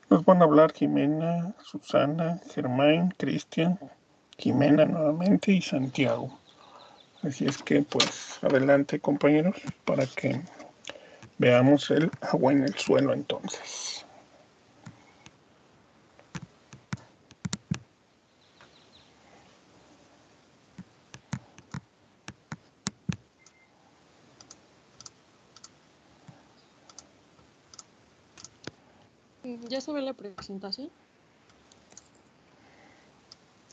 Nos van a hablar Jimena, Susana, Germán, Cristian, Jimena nuevamente y Santiago. Así es que, pues, adelante, compañeros, para que veamos el agua en el suelo entonces. ¿Ya se ve la presentación?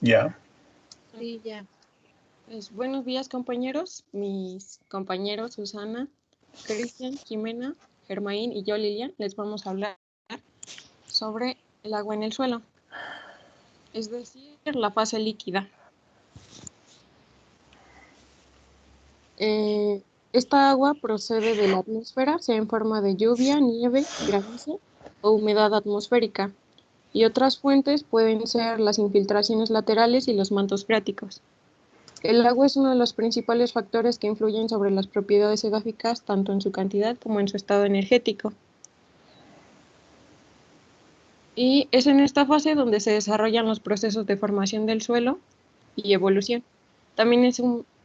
Ya. Sí, ya. Pues, buenos días, compañeros. Mis compañeros Susana, Cristian, Jimena, Germain y yo, Lilian, les vamos a hablar sobre el agua en el suelo, es decir, la fase líquida. Esta agua procede de la atmósfera, sea en forma de lluvia, nieve, granizo o humedad atmosférica, y otras fuentes pueden ser las infiltraciones laterales y los mantos freáticos. El agua es uno de los principales factores que influyen sobre las propiedades edáficas, tanto en su cantidad como en su estado energético. Y es en esta fase donde se desarrollan los procesos de formación del suelo y evolución. También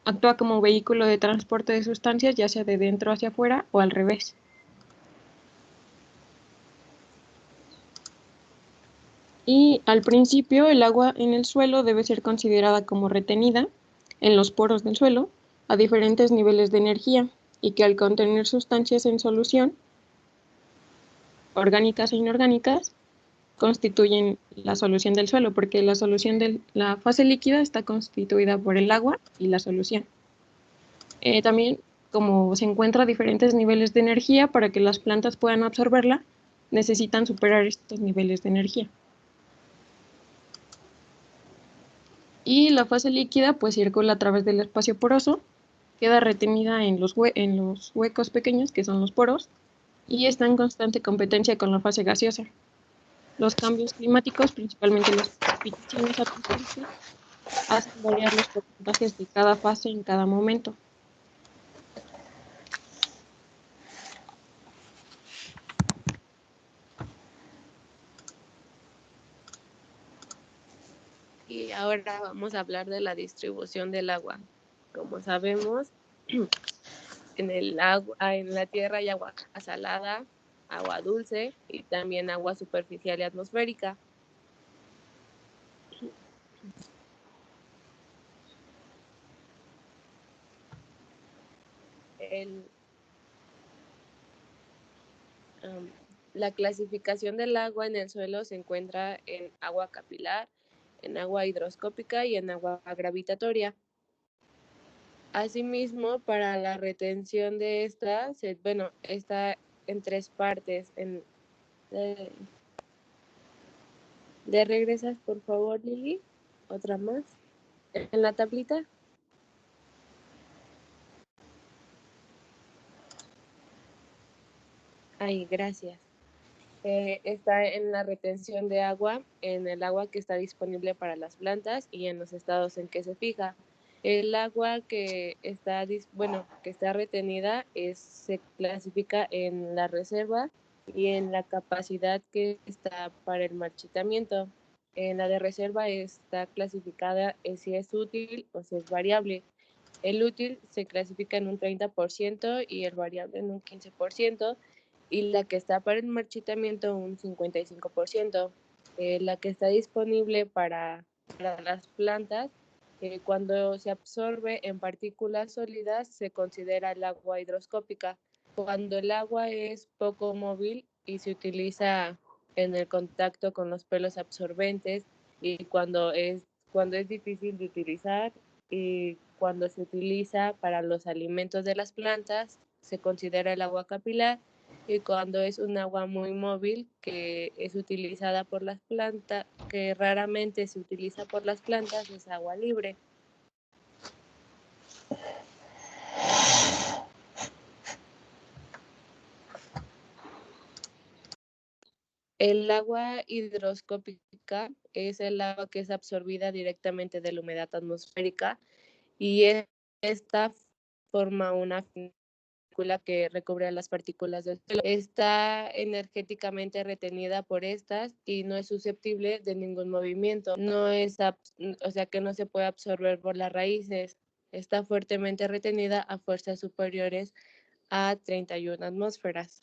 actúa como vehículo de transporte de sustancias, ya sea de dentro hacia afuera o al revés. Y al principio el agua en el suelo debe ser considerada como retenida en los poros del suelo a diferentes niveles de energía, y que al contener sustancias en solución, orgánicas e inorgánicas, constituyen la solución del suelo, porque la solución de la fase líquida está constituida por el agua y la solución. También, como se encuentra a diferentes niveles de energía, para que las plantas puedan absorberla, necesitan superar estos niveles de energía. Y la fase líquida pues circula a través del espacio poroso, queda retenida en los huecos pequeños, que son los poros, y está en constante competencia con la fase gaseosa. Los cambios climáticos, principalmente las precipitaciones atmosféricas, hacen variar los porcentajes de cada fase en cada momento. Y ahora vamos a hablar de la distribución del agua. Como sabemos, en la tierra hay agua salada, agua dulce y también agua superficial y atmosférica. La clasificación del agua en el suelo se encuentra en agua capilar, en agua hidroscópica y en agua gravitatoria. Asimismo, para la retención de esta, está en tres partes. ¿Le regresas, por favor, Lili? Otra más. En la tablita. Ay, gracias. Está en la retención de agua, en el agua que está disponible para las plantas y en los estados en que se fija. El agua que está retenida se clasifica en la reserva y en la capacidad que está para el marchitamiento. En la de reserva está clasificada si es útil o si es variable. El útil se clasifica en un 30% y el variable en un 15%, y la que está para el marchitamiento un 55%. La que está disponible para las plantas, cuando se absorbe en partículas sólidas, se considera el agua hidroscópica. Cuando el agua es poco móvil y se utiliza en el contacto con los pelos absorbentes, y cuando es difícil de utilizar, y cuando se utiliza para los alimentos de las plantas, se considera el agua capilar. Y cuando es un agua muy móvil que es utilizada por las plantas, que raramente se utiliza por las plantas, es agua libre. El agua hidroscópica es el agua que es absorbida directamente de la humedad atmosférica, y esta forma una que recubre a las partículas del suelo. Está energéticamente retenida por estas y no es susceptible de ningún movimiento. O sea que no se puede absorber por las raíces. Está fuertemente retenida a fuerzas superiores a 31 atmósferas.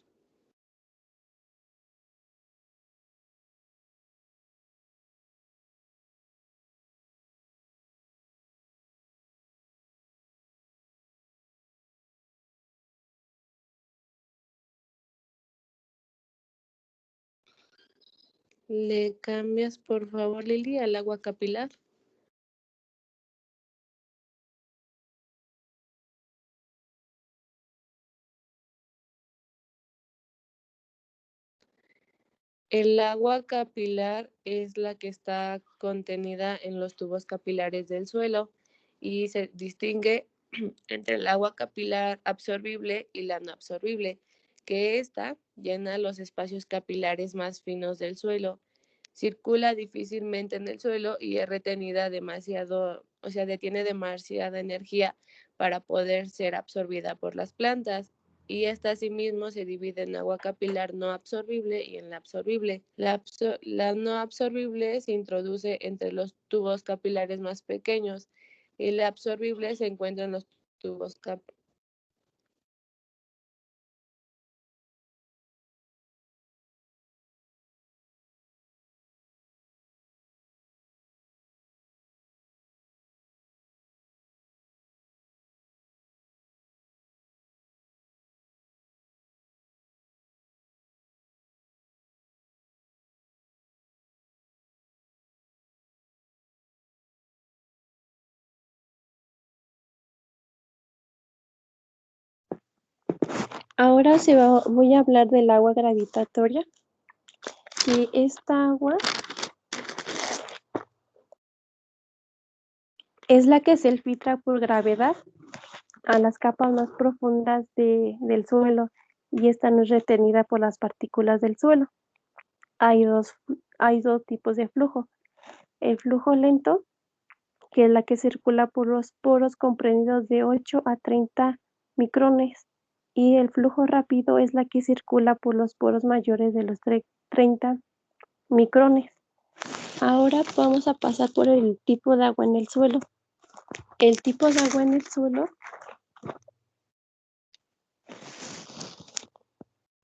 ¿Le cambias, por favor, Lili, al agua capilar? El agua capilar es la que está contenida en los tubos capilares del suelo y se distingue entre el agua capilar absorbible y la no absorbible, que ésta llena los espacios capilares más finos del suelo, circula difícilmente en el suelo y es retenida demasiado, o sea, detiene demasiada energía para poder ser absorbida por las plantas. Y esta asimismo se divide en agua capilar no absorbible y en la absorbible. La no absorbible se introduce entre los tubos capilares más pequeños y la absorbible se encuentra en los tubos capilares. Ahora voy a hablar del agua gravitatoria, que esta agua es la que se filtra por gravedad a las capas más profundas del suelo y esta no es retenida por las partículas del suelo. Hay dos tipos de flujo. El flujo lento, que es la que circula por los poros comprendidos de 8 a 30 micrones, y el flujo rápido es la que circula por los poros mayores de los 30 micrones. Ahora vamos a pasar por el tipo de agua en el suelo. El tipo de agua en el suelo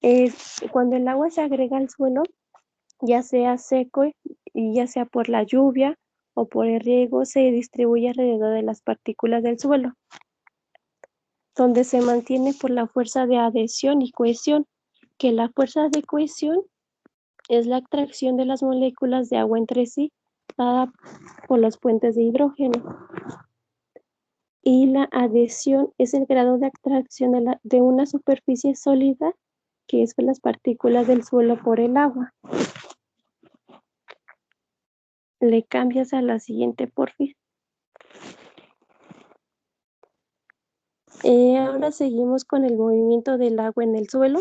es cuando el agua se agrega al suelo, ya sea seco y ya sea por la lluvia o por el riego, se distribuye alrededor de las partículas del suelo, donde se mantiene por la fuerza de adhesión y cohesión, que la fuerza de cohesión es la atracción de las moléculas de agua entre sí, dada por los puentes de hidrógeno. Y la adhesión es el grado de atracción de una superficie sólida, que es las partículas del suelo por el agua. Le cambias a la siguiente, porfis. Ahora seguimos con el movimiento del agua en el suelo,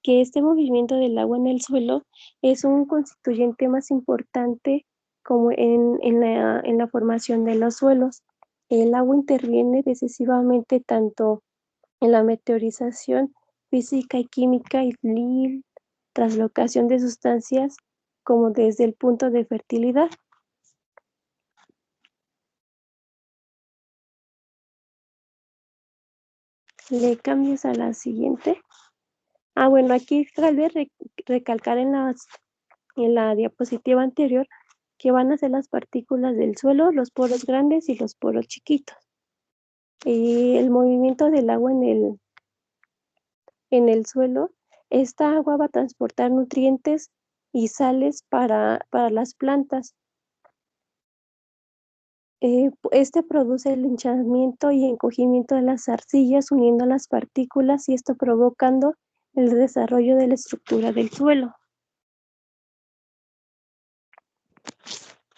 que este movimiento del agua en el suelo es un constituyente más importante como en la formación de los suelos. El agua interviene decisivamente tanto en la meteorización física y química y translocación de sustancias, como desde el punto de fertilidad. Le cambias a la siguiente. Bueno, aquí cabe recalcar en la diapositiva anterior que van a ser las partículas del suelo, los poros grandes y los poros chiquitos. El movimiento del agua en el suelo, esta agua va a transportar nutrientes y sales para las plantas. Este produce el hinchamiento y encogimiento de las arcillas uniendo las partículas y esto provocando el desarrollo de la estructura del suelo.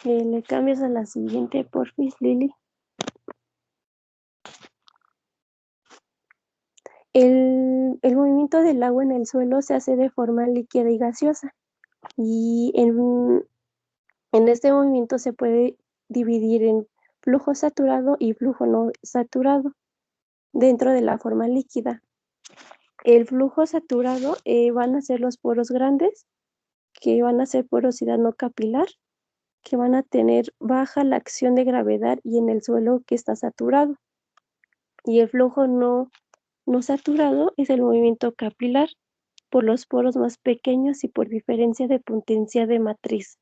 Le cambias a la siguiente, porfis, Lili. El movimiento del agua en el suelo se hace de forma líquida y gaseosa. Y en este movimiento se puede dividir en flujo saturado y flujo no saturado. dentro de la forma líquida. El flujo saturado van a ser los poros grandes, que van a ser porosidad no capilar, que van a tener baja la acción de gravedad y en el suelo que está saturado. Y el flujo no saturado es el movimiento capilar por los poros más pequeños y por diferencia de potencia de matriz.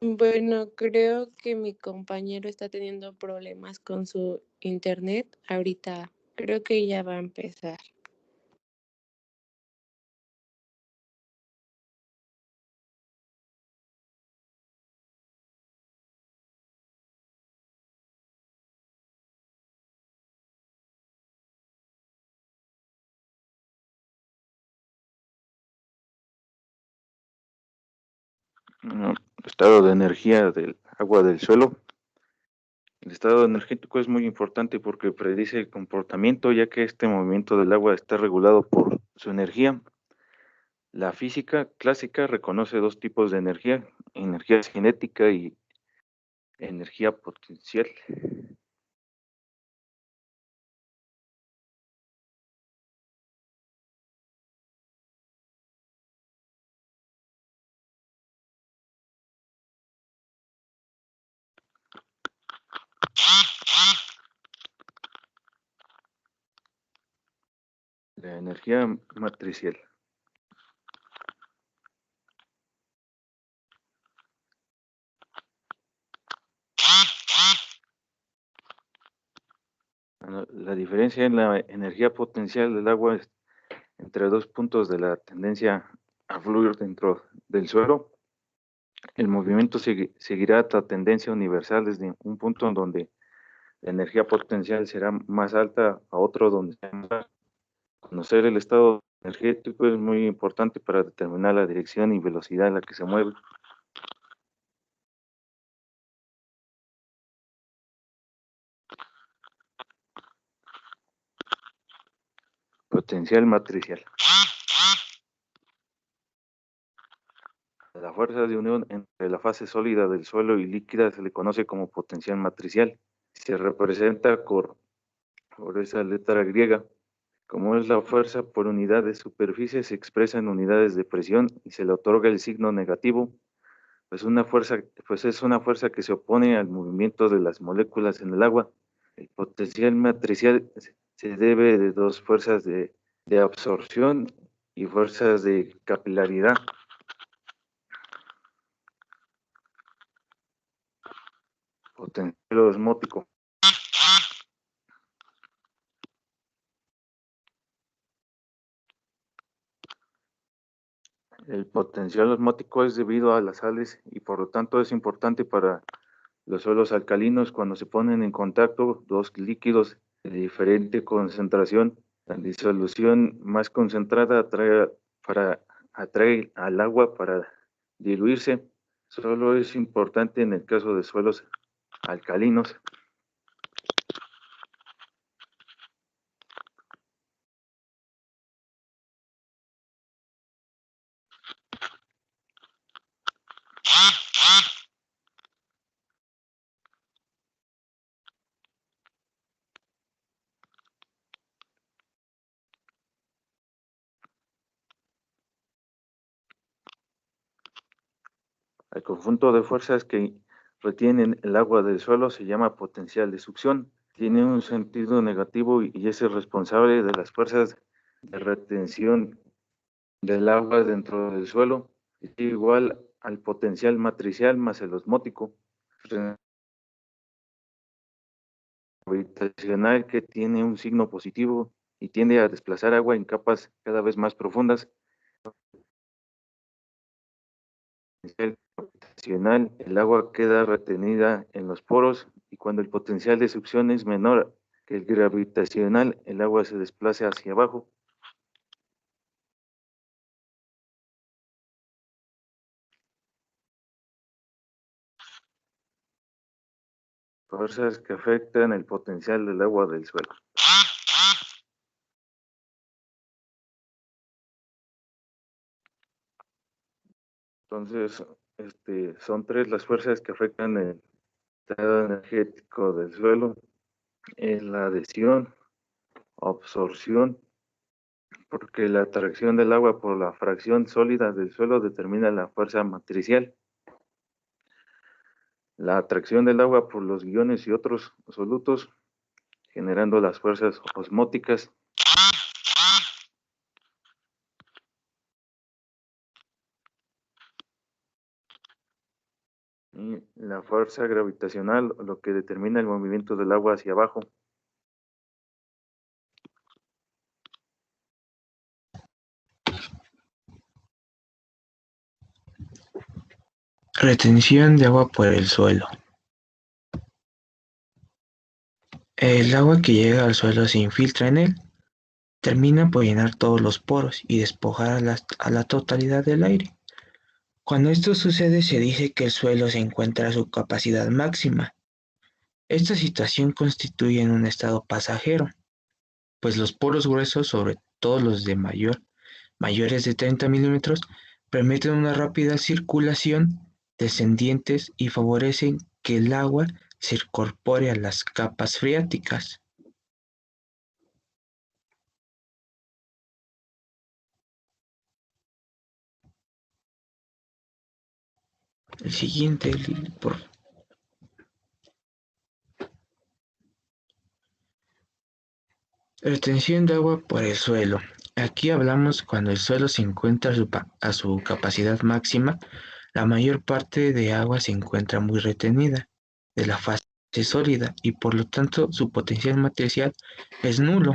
Bueno, creo que mi compañero está teniendo problemas con su internet. Ahorita creo que ya va a empezar. Estado de energía del agua del suelo. El estado energético es muy importante porque predice el comportamiento, ya que este movimiento del agua está regulado por su energía. La física clásica reconoce dos tipos de energía cinética y energía potencial. La energía matricial. La diferencia en la energía potencial del agua es entre dos puntos de la tendencia a fluir dentro del suelo. El movimiento seguirá esta tendencia universal desde un punto en donde la energía potencial será más alta a otro donde sea más baja. Conocer el estado energético es muy importante para determinar la dirección y velocidad en la que se mueve. Potencial matricial. La fuerza de unión entre la fase sólida del suelo y líquida se le conoce como potencial matricial. Se representa por esa letra griega. Como es la fuerza por unidad de superficie, se expresa en unidades de presión y se le otorga el signo negativo, pues es una fuerza que se opone al movimiento de las moléculas en el agua. El potencial matricial se debe de dos fuerzas de absorción y fuerzas de capilaridad. Potencial osmótico. El potencial osmótico es debido a las sales y por lo tanto es importante para los suelos alcalinos cuando se ponen en contacto dos líquidos de diferente concentración. La disolución más concentrada atrae al agua para diluirse. Solo es importante en el caso de suelos alcalinos. El conjunto de fuerzas que retienen el agua del suelo se llama potencial de succión. Tiene un sentido negativo y es el responsable de las fuerzas de retención del agua dentro del suelo. Es igual al potencial matricial más el osmótico gravitacional, que tiene un signo positivo y tiende a desplazar agua en capas cada vez más profundas. gravitacional, el agua queda retenida en los poros y cuando el potencial de succión es menor que el gravitacional, el agua se desplaza hacia abajo. Fuerzas que afectan el potencial del agua del suelo. Entonces, son tres las fuerzas que afectan el estado energético del suelo. Es la adhesión, absorción, porque la atracción del agua por la fracción sólida del suelo determina la fuerza matricial. La atracción del agua por los iones y otros solutos, generando las fuerzas osmóticas. Y la fuerza gravitacional, lo que determina el movimiento del agua hacia abajo. Retención de agua por el suelo. El agua que llega al suelo se infiltra en él, termina por llenar todos los poros y despojar a la totalidad del aire. Cuando esto sucede se dice que el suelo se encuentra a su capacidad máxima. Esta situación constituye un estado pasajero, pues los poros gruesos, sobre todo los de mayores de 30 milímetros, permiten una rápida circulación descendientes y favorecen que el agua se incorpore a las capas freáticas. El siguiente, por retención de agua por el suelo. Aquí hablamos cuando el suelo se encuentra a su capacidad máxima, la mayor parte de agua se encuentra muy retenida de la fase sólida y por lo tanto su potencial matricial es nulo.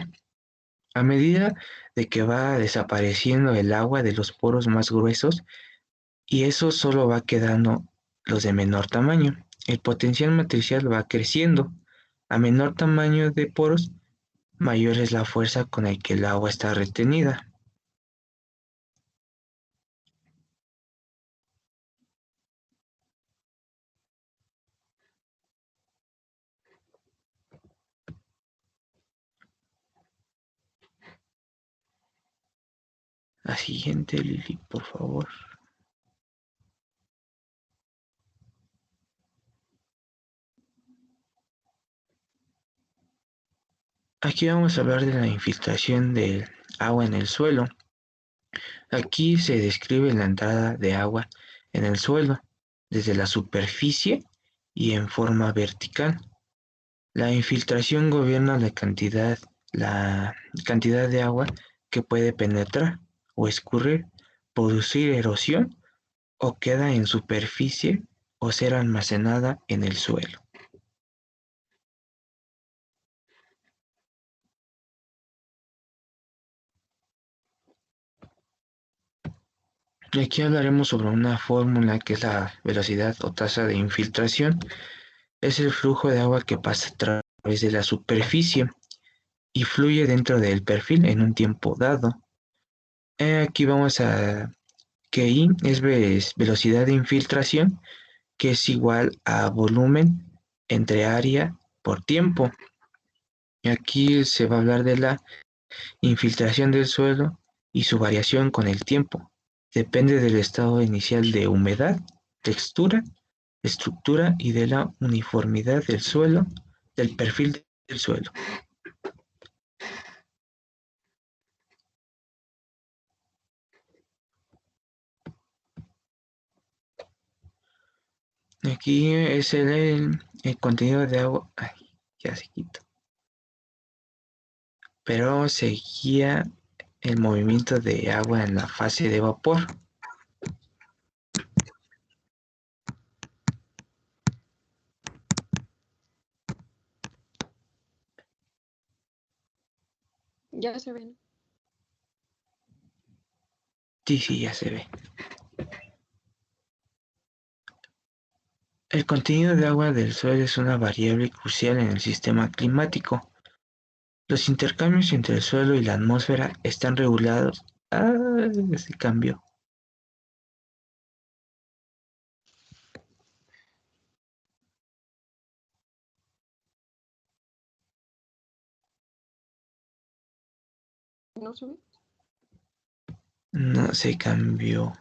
A medida de que va desapareciendo el agua de los poros más gruesos y eso solo va quedando los de menor tamaño, el potencial matricial va creciendo. A menor tamaño de poros, mayor es la fuerza con la que el agua está retenida. La siguiente, Lili, por favor. Aquí vamos a hablar de la infiltración del agua en el suelo. Aquí se describe la entrada de agua en el suelo, desde la superficie y en forma vertical. La infiltración gobierna la cantidad de agua que puede penetrar o escurrir, producir erosión o queda en superficie o ser almacenada en el suelo. Y aquí hablaremos sobre una fórmula que es la velocidad o tasa de infiltración. Es el flujo de agua que pasa a través de la superficie y fluye dentro del perfil en un tiempo dado. Aquí vamos a que I es velocidad de infiltración, que es igual a volumen entre área por tiempo. Y aquí se va a hablar de la infiltración del suelo y su variación con el tiempo. Depende del estado inicial de humedad, textura, estructura y de la uniformidad del suelo, del perfil del suelo. Aquí es el contenido de agua. Ay, ya se quita. Pero seguía el movimiento de agua en la fase de vapor. Ya se ven. Sí, ya se ve. El contenido de agua del suelo es una variable crucial en el sistema climático. Los intercambios entre el suelo y la atmósfera están regulados. Se cambió. ¿No sube? No, se cambió.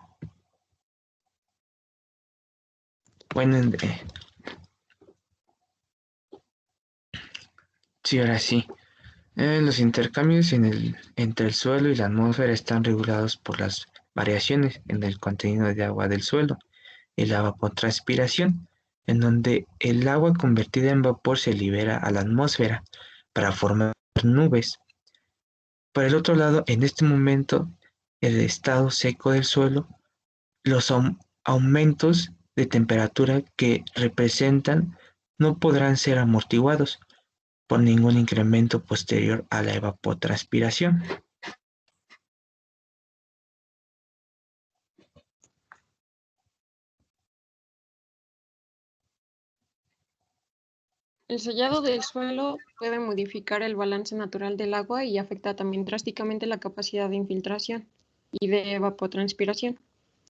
Bueno, sí, ahora sí. Los intercambios entre el suelo y la atmósfera están regulados por las variaciones en el contenido de agua del suelo y la evapotranspiración, en donde el agua convertida en vapor se libera a la atmósfera para formar nubes. Por el otro lado, en este momento, el estado seco del suelo, los aumentos de temperatura que representan no podrán ser amortiguados por ningún incremento posterior a la evapotranspiración. El sellado del suelo puede modificar el balance natural del agua y afecta también drásticamente la capacidad de infiltración y de evapotranspiración.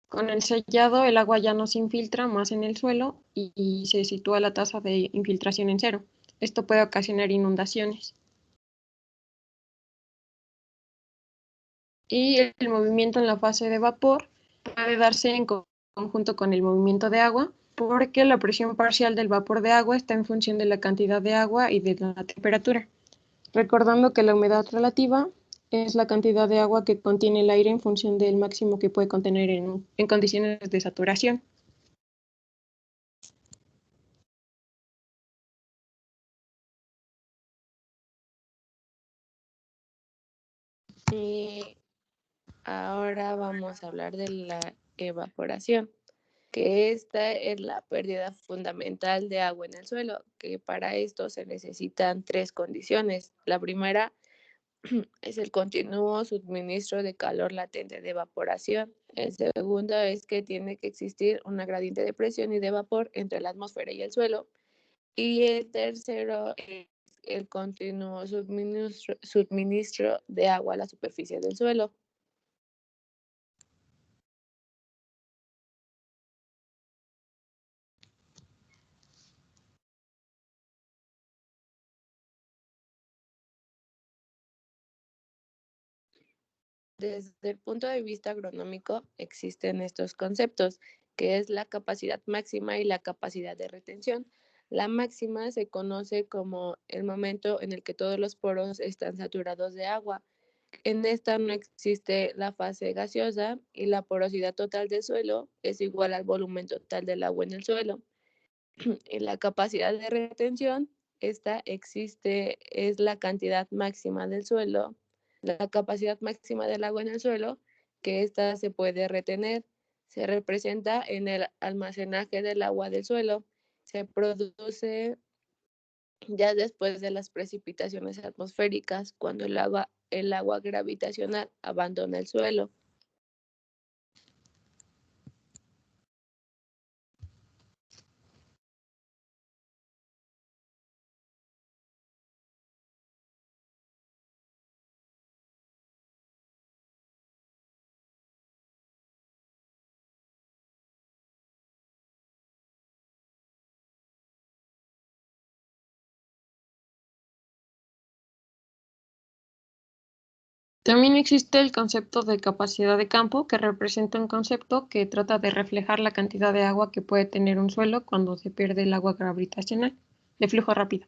Con el sellado, el agua ya no se infiltra más en el suelo y se sitúa la tasa de infiltración en cero. Esto puede ocasionar inundaciones. Y el movimiento en la fase de vapor puede darse en conjunto con el movimiento de agua, porque la presión parcial del vapor de agua está en función de la cantidad de agua y de la temperatura. Recordando que la humedad relativa es la cantidad de agua que contiene el aire en función del máximo que puede contener en condiciones de saturación. Y ahora vamos a hablar de la evaporación, que esta es la pérdida fundamental de agua en el suelo, que para esto se necesitan tres condiciones. La primera es el continuo suministro de calor latente de evaporación. El segundo es que tiene que existir una gradiente de presión y de vapor entre la atmósfera y el suelo. Y el tercero es el continuo suministro de agua a la superficie del suelo. Desde el punto de vista agronómico existen estos conceptos, que es la capacidad máxima y la capacidad de retención. La máxima se conoce como el momento en el que todos los poros están saturados de agua. En esta no existe la fase gaseosa y la porosidad total del suelo es igual al volumen total del agua en el suelo. Y la capacidad de retención, esta existe, es la cantidad máxima del suelo, la capacidad máxima del agua en el suelo, que esta se puede retener, se representa en el almacenaje del agua del suelo, se produce ya después de las precipitaciones atmosféricas, cuando el agua gravitacional abandona el suelo. También existe el concepto de capacidad de campo, que representa un concepto que trata de reflejar la cantidad de agua que puede tener un suelo cuando se pierde el agua gravitacional de flujo rápido.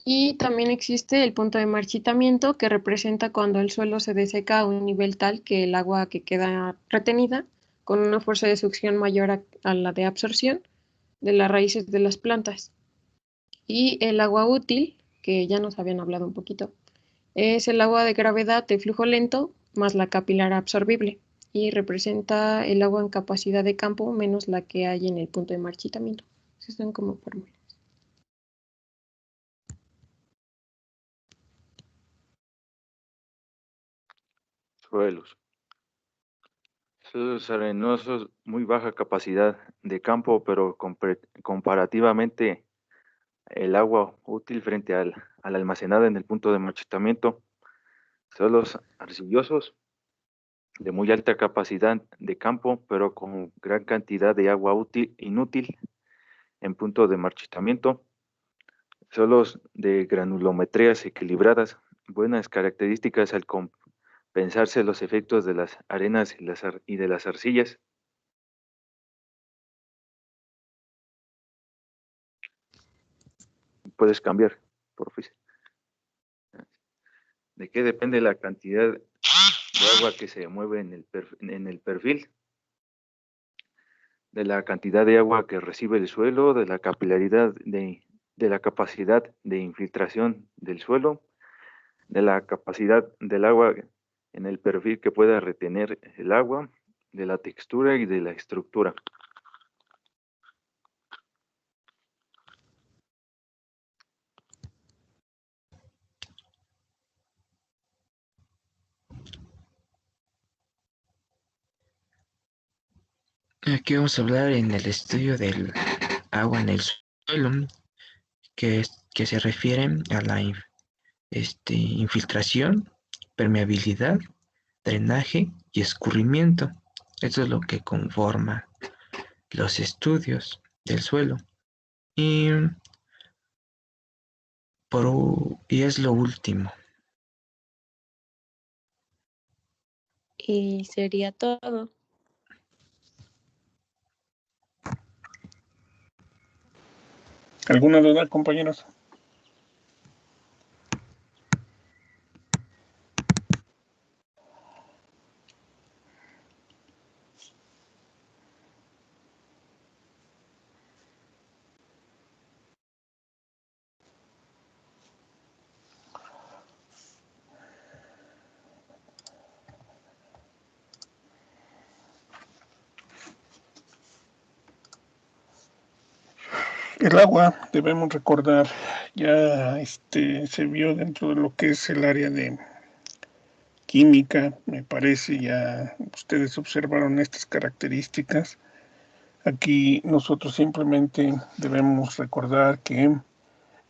Y también existe el punto de marchitamiento, que representa cuando el suelo se deseca a un nivel tal que el agua que queda retenida, con una fuerza de succión mayor a la de absorción de las raíces de las plantas. Y el agua útil, que ya nos habían hablado un poquito, es el agua de gravedad de flujo lento más la capilar absorbible y representa el agua en capacidad de campo menos la que hay en el punto de marchitamiento. Esas son como fórmulas. Suelos. Suelos arenosos, muy baja capacidad de campo, pero comparativamente el agua útil frente al almacenada en el punto de marchitamiento. Suelos arcillosos, de muy alta capacidad de campo, pero con gran cantidad de agua inútil en punto de marchitamiento. Suelos de granulometrías equilibradas, buenas características al compensarse los efectos de las arenas y de las arcillas. Puedes cambiar, porfis. ¿De qué depende la cantidad de agua que se mueve en el perfil? De la cantidad de agua que recibe el suelo, de la capilaridad de la capacidad de infiltración del suelo, de la capacidad del agua en el perfil que pueda retener el agua, de la textura y de la estructura. Aquí vamos a hablar en el estudio del agua en el suelo, que se refiere a la infiltración, permeabilidad, drenaje y escurrimiento. Eso es lo que conforma los estudios del suelo. Y es lo último. Y sería todo. ¿Alguna duda, compañeros? El agua, debemos recordar, ya se vio dentro de lo que es el área de química, me parece, ya ustedes observaron estas características. Aquí nosotros simplemente debemos recordar que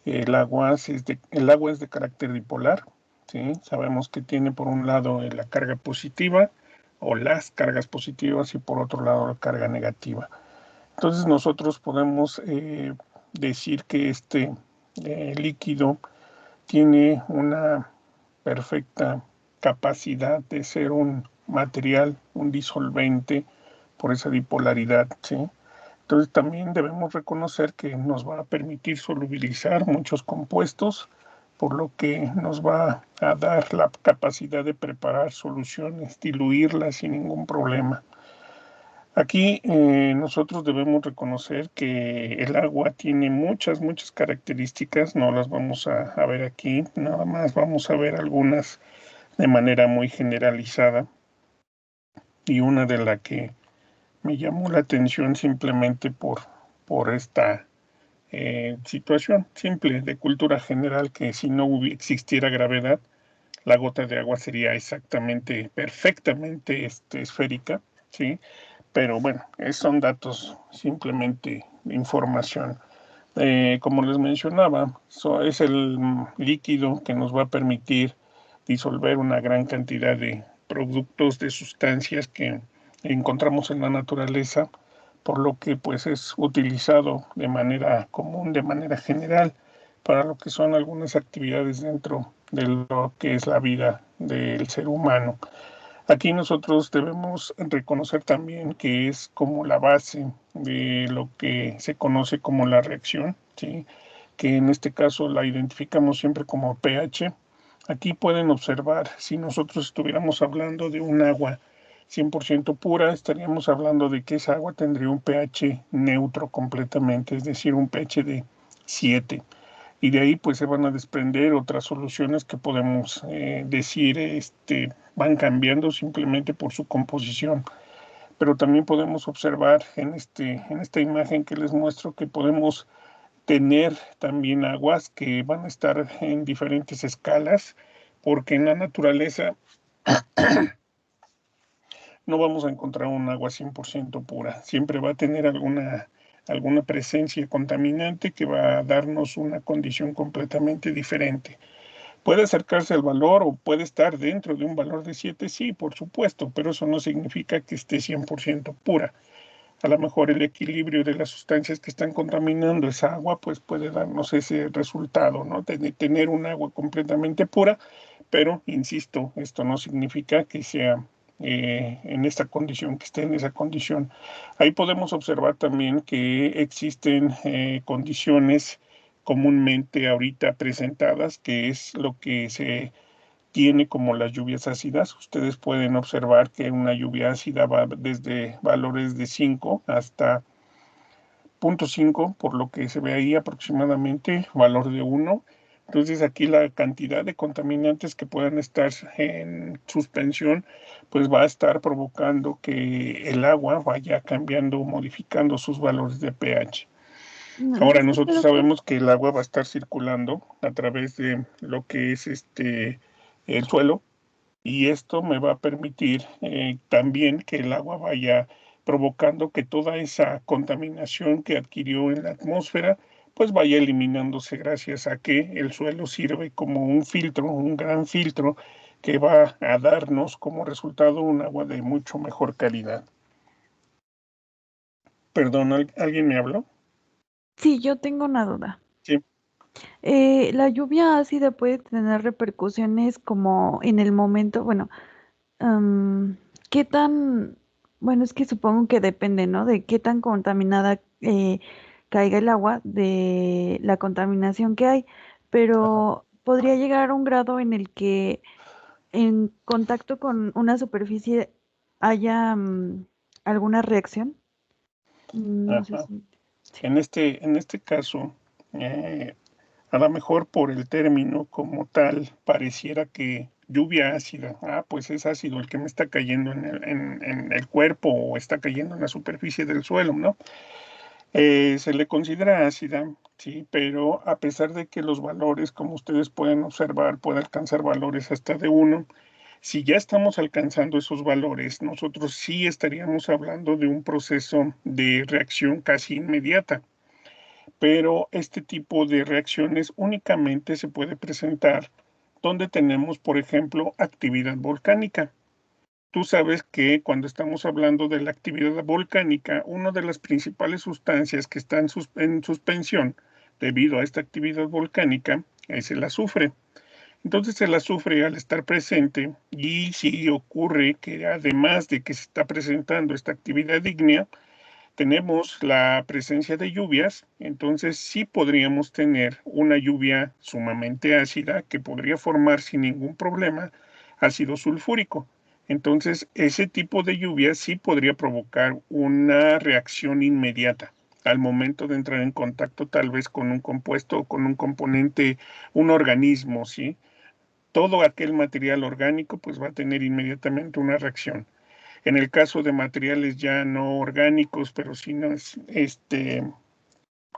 el agua es de carácter dipolar, ¿sí? Sabemos que tiene por un lado la carga positiva o las cargas positivas y por otro lado la carga negativa. Entonces nosotros podemos decir que este líquido tiene una perfecta capacidad de ser un material, un disolvente por esa dipolaridad, ¿sí? Entonces también debemos reconocer que nos va a permitir solubilizar muchos compuestos, por lo que nos va a dar la capacidad de preparar soluciones, diluirlas sin ningún problema. Aquí nosotros debemos reconocer que el agua tiene muchas características, no las vamos a ver aquí, nada más vamos a ver algunas de manera muy generalizada. Y una de las que me llamó la atención simplemente por esta situación simple de cultura general, que si no existiera gravedad, la gota de agua sería exactamente, perfectamente esférica, ¿sí? Pero bueno, son datos simplemente de información. Como les mencionaba, es el líquido que nos va a permitir disolver una gran cantidad de productos, de sustancias que encontramos en la naturaleza, por lo que pues es utilizado de manera común, de manera general, para lo que son algunas actividades dentro de lo que es la vida del ser humano. Aquí nosotros debemos reconocer también que es como la base de lo que se conoce como la reacción, ¿sí? Que en este caso la identificamos siempre como pH. Aquí pueden observar, si nosotros estuviéramos hablando de un agua 100% pura, estaríamos hablando de que esa agua tendría un pH neutro completamente, es decir, un pH de 7. Y de ahí pues se van a desprender otras soluciones que podemos decir van cambiando simplemente por su composición. Pero también podemos observar en esta imagen que les muestro que podemos tener también aguas que van a estar en diferentes escalas, porque en la naturaleza no vamos a encontrar un agua 100% pura. Siempre va a tener alguna presencia contaminante que va a darnos una condición completamente diferente. ¿Puede acercarse al valor o puede estar dentro de un valor de 7? Sí, por supuesto, pero eso no significa que esté 100% pura. A lo mejor el equilibrio de las sustancias que están contaminando esa agua, pues puede darnos ese resultado, ¿no? De tener un agua completamente pura, pero insisto, esto no significa que sea en esta condición, que esté en esa condición. Ahí podemos observar también que existen condiciones comúnmente ahorita presentadas, que es lo que se tiene como las lluvias ácidas. Ustedes pueden observar que una lluvia ácida va desde valores de 5 hasta 0.5, por lo que se ve ahí aproximadamente valor de 1. Entonces aquí la cantidad de contaminantes que puedan estar en suspensión, pues va a estar provocando que el agua vaya cambiando, modificando sus valores de pH. Ahora Disculpe, nosotros doctor. sabemos que el agua va a estar circulando a través de lo que es el suelo, y esto me va a permitir también que el agua vaya provocando que toda esa contaminación que adquirió en la atmósfera pues vaya eliminándose gracias a que el suelo sirve como un filtro, un gran filtro que va a darnos como resultado un agua de mucho mejor calidad. Perdón, ¿alguien me habló? Sí, yo tengo una duda. Sí. La lluvia ácida puede tener repercusiones como en el momento, bueno, am, ¿qué tan, bueno, es que supongo que depende, ¿no? De qué tan contaminada caiga el agua, de la contaminación que hay, Ajá. pero podría llegar a un grado en el que en contacto con una superficie haya alguna reacción. No sé Ajá. si... Sí. En este caso, eh, a lo mejor por el término como tal, pareciera que lluvia ácida, pues es ácido el que me está cayendo en el cuerpo o está cayendo en la superficie del suelo, ¿no? Se le considera ácida, sí, pero a pesar de que los valores, como ustedes pueden observar, pueden alcanzar valores hasta de 1, si ya estamos alcanzando esos valores, nosotros sí estaríamos hablando de un proceso de reacción casi inmediata, pero este tipo de reacciones únicamente se puede presentar donde tenemos, por ejemplo, actividad volcánica. Tú sabes que cuando estamos hablando de la actividad volcánica, una de las principales sustancias que están en suspensión debido a esta actividad volcánica es el azufre. Entonces el azufre, al estar presente, y si ocurre que además de que se está presentando esta actividad ígnea, tenemos la presencia de lluvias, entonces sí podríamos tener una lluvia sumamente ácida que podría formar sin ningún problema ácido sulfúrico. Entonces ese tipo de lluvia sí podría provocar una reacción inmediata al momento de entrar en contacto tal vez con un compuesto o con un componente, un organismo, ¿sí? Todo aquel material orgánico pues va a tener inmediatamente una reacción. En el caso de materiales ya no orgánicos, pero sino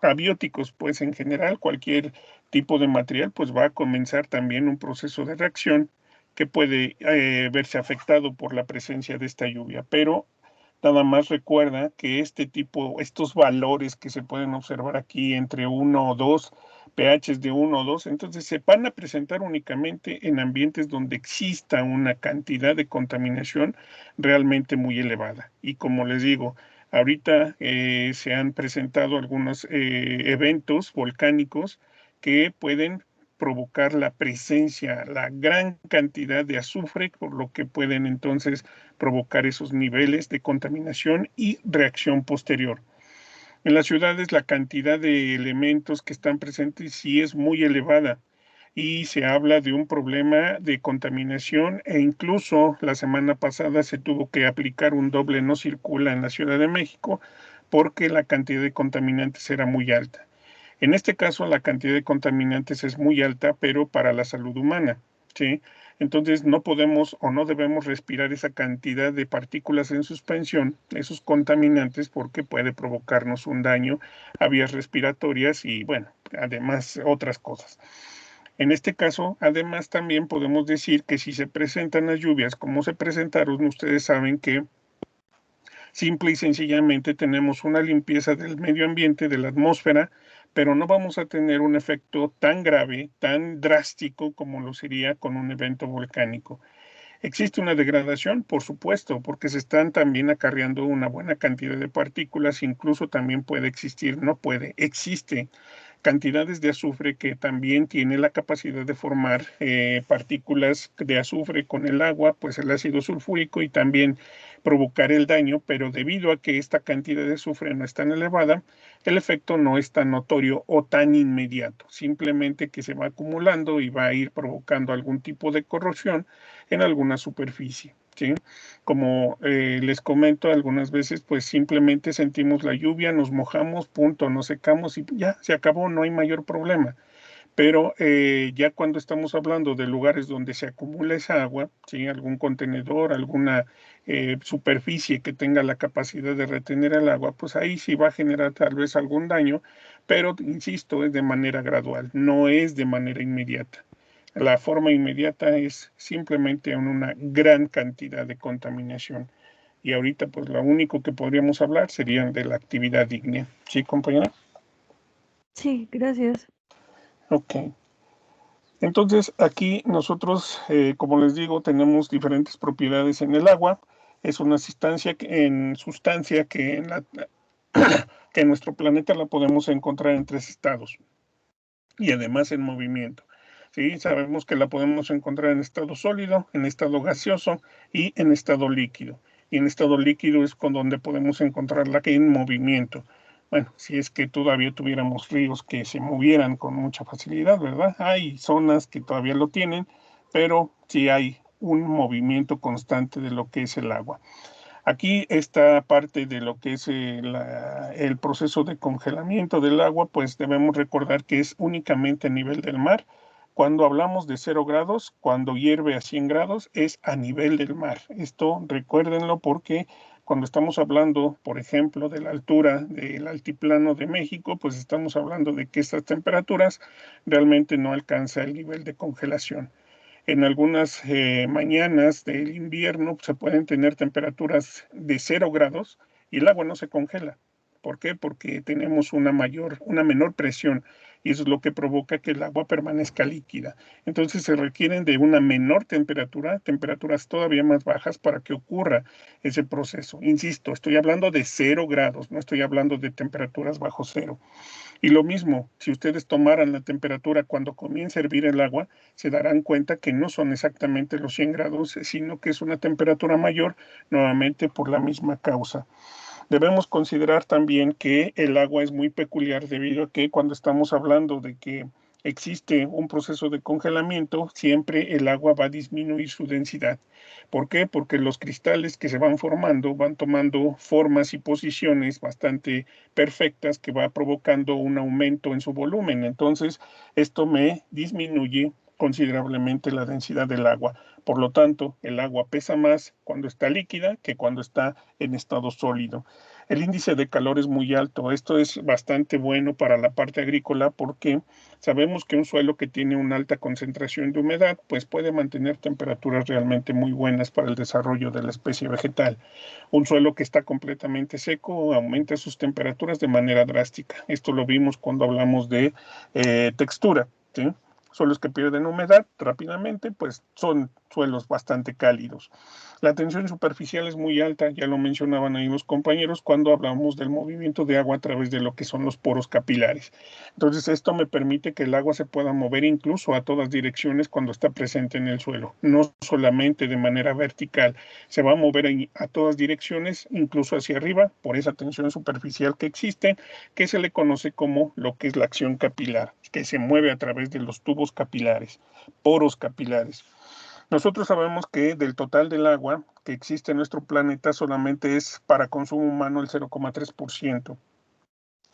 abióticos, pues en general cualquier tipo de material, pues va a comenzar también un proceso de reacción que puede verse afectado por la presencia de esta lluvia. Pero nada más recuerda que estos valores que se pueden observar aquí entre 1 o 2, pHs de 1 o 2, entonces se van a presentar únicamente en ambientes donde exista una cantidad de contaminación realmente muy elevada. Y como les digo, ahorita se han presentado algunos eventos volcánicos que pueden provocar la presencia, la gran cantidad de azufre, por lo que pueden entonces provocar esos niveles de contaminación y reacción posterior. En las ciudades la cantidad de elementos que están presentes sí es muy elevada y se habla de un problema de contaminación, e incluso la semana pasada se tuvo que aplicar un doble no circula en la Ciudad de México porque la cantidad de contaminantes era muy alta. En este caso, la cantidad de contaminantes es muy alta, pero para la salud humana, ¿sí? Entonces, no podemos o no debemos respirar esa cantidad de partículas en suspensión, esos contaminantes, porque puede provocarnos un daño a vías respiratorias y, bueno, además otras cosas. En este caso, además, también podemos decir que si se presentan las lluvias como se presentaron, ustedes saben que Simple y sencillamente tenemos una limpieza del medio ambiente, de la atmósfera, pero no vamos a tener un efecto tan grave, tan drástico como lo sería con un evento volcánico. Existe una degradación, por supuesto, porque se están también acarreando una buena cantidad de partículas, incluso también puede existir, no puede, existe cantidades de azufre que también tiene la capacidad de formar partículas de azufre con el agua, pues el ácido sulfúrico y también provocar el daño, pero debido a que esta cantidad de azufre no es tan elevada, el efecto no es tan notorio o tan inmediato, simplemente que se va acumulando y va a ir provocando algún tipo de corrosión en alguna superficie. ¿Sí? Como les comento algunas veces, pues simplemente sentimos la lluvia, nos mojamos, punto, nos secamos y ya se acabó, no hay mayor problema. Pero ya cuando estamos hablando de lugares donde se acumula esa agua, ¿sí? Algún contenedor, alguna superficie que tenga la capacidad de retener el agua, pues ahí sí va a generar tal vez algún daño, pero insisto, es de manera gradual, no es de manera inmediata. La forma inmediata es simplemente en una gran cantidad de contaminación. Y ahorita, pues lo único que podríamos hablar sería de la actividad ígnea. ¿Sí, compañera? Sí, gracias. Ok. Entonces, aquí nosotros, como les digo, tenemos diferentes propiedades en el agua. Es una sustancia que en nuestro planeta la podemos encontrar en 3 estados y además en movimiento. ¿Sí? Sabemos que la podemos encontrar en estado sólido, en estado gaseoso y en estado líquido. Y en estado líquido es con donde podemos encontrarla en movimiento. Bueno, si es que todavía tuviéramos ríos que se movieran con mucha facilidad, ¿verdad? Hay zonas que todavía lo tienen, pero sí hay un movimiento constante de lo que es el agua. Aquí esta parte de lo que es el proceso de congelamiento del agua, pues debemos recordar que es únicamente a nivel del mar. Cuando hablamos de 0 grados, cuando hierve a 100 grados, es a nivel del mar. Esto recuérdenlo porque cuando estamos hablando, por ejemplo, de la altura del altiplano de México, pues estamos hablando de que estas temperaturas realmente no alcanzan el nivel de congelación. En algunas mañanas del invierno se pueden tener temperaturas de 0 grados y el agua no se congela. ¿Por qué? Porque tenemos una menor presión y eso es lo que provoca que el agua permanezca líquida. Entonces se requieren de una menor temperatura, temperaturas todavía más bajas para que ocurra ese proceso. Insisto, estoy hablando de 0 grados, no estoy hablando de temperaturas bajo cero. Y lo mismo, si ustedes tomaran la temperatura cuando comienza a hervir el agua, se darán cuenta que no son exactamente los 100 grados, sino que es una temperatura mayor, nuevamente por la misma causa. Debemos considerar también que el agua es muy peculiar debido a que cuando estamos hablando de que existe un proceso de congelamiento, siempre el agua va a disminuir su densidad. ¿Por qué? Porque los cristales que se van formando van tomando formas y posiciones bastante perfectas que va provocando un aumento en su volumen. Entonces, esto me disminuye considerablemente la densidad del agua. Por lo tanto, el agua pesa más cuando está líquida que cuando está en estado sólido. El índice de calor es muy alto. Esto es bastante bueno para la parte agrícola porque sabemos que un suelo que tiene una alta concentración de humedad, pues puede mantener temperaturas realmente muy buenas para el desarrollo de la especie vegetal. Un suelo que está completamente seco aumenta sus temperaturas de manera drástica. Esto lo vimos cuando hablamos de textura, ¿sí? Suelos que pierden humedad rápidamente, pues son suelos bastante cálidos. La tensión superficial es muy alta, ya lo mencionaban ahí los compañeros, cuando hablamos del movimiento de agua a través de lo que son los poros capilares. Entonces, esto me permite que el agua se pueda mover incluso a todas direcciones cuando está presente en el suelo, no solamente de manera vertical, se va a mover a todas direcciones, incluso hacia arriba, por esa tensión superficial que existe, que se le conoce como lo que es la acción capilar, que se mueve a través de los tubos capilares, poros capilares. Nosotros sabemos que del total del agua que existe en nuestro planeta solamente es para consumo humano el 0,3%.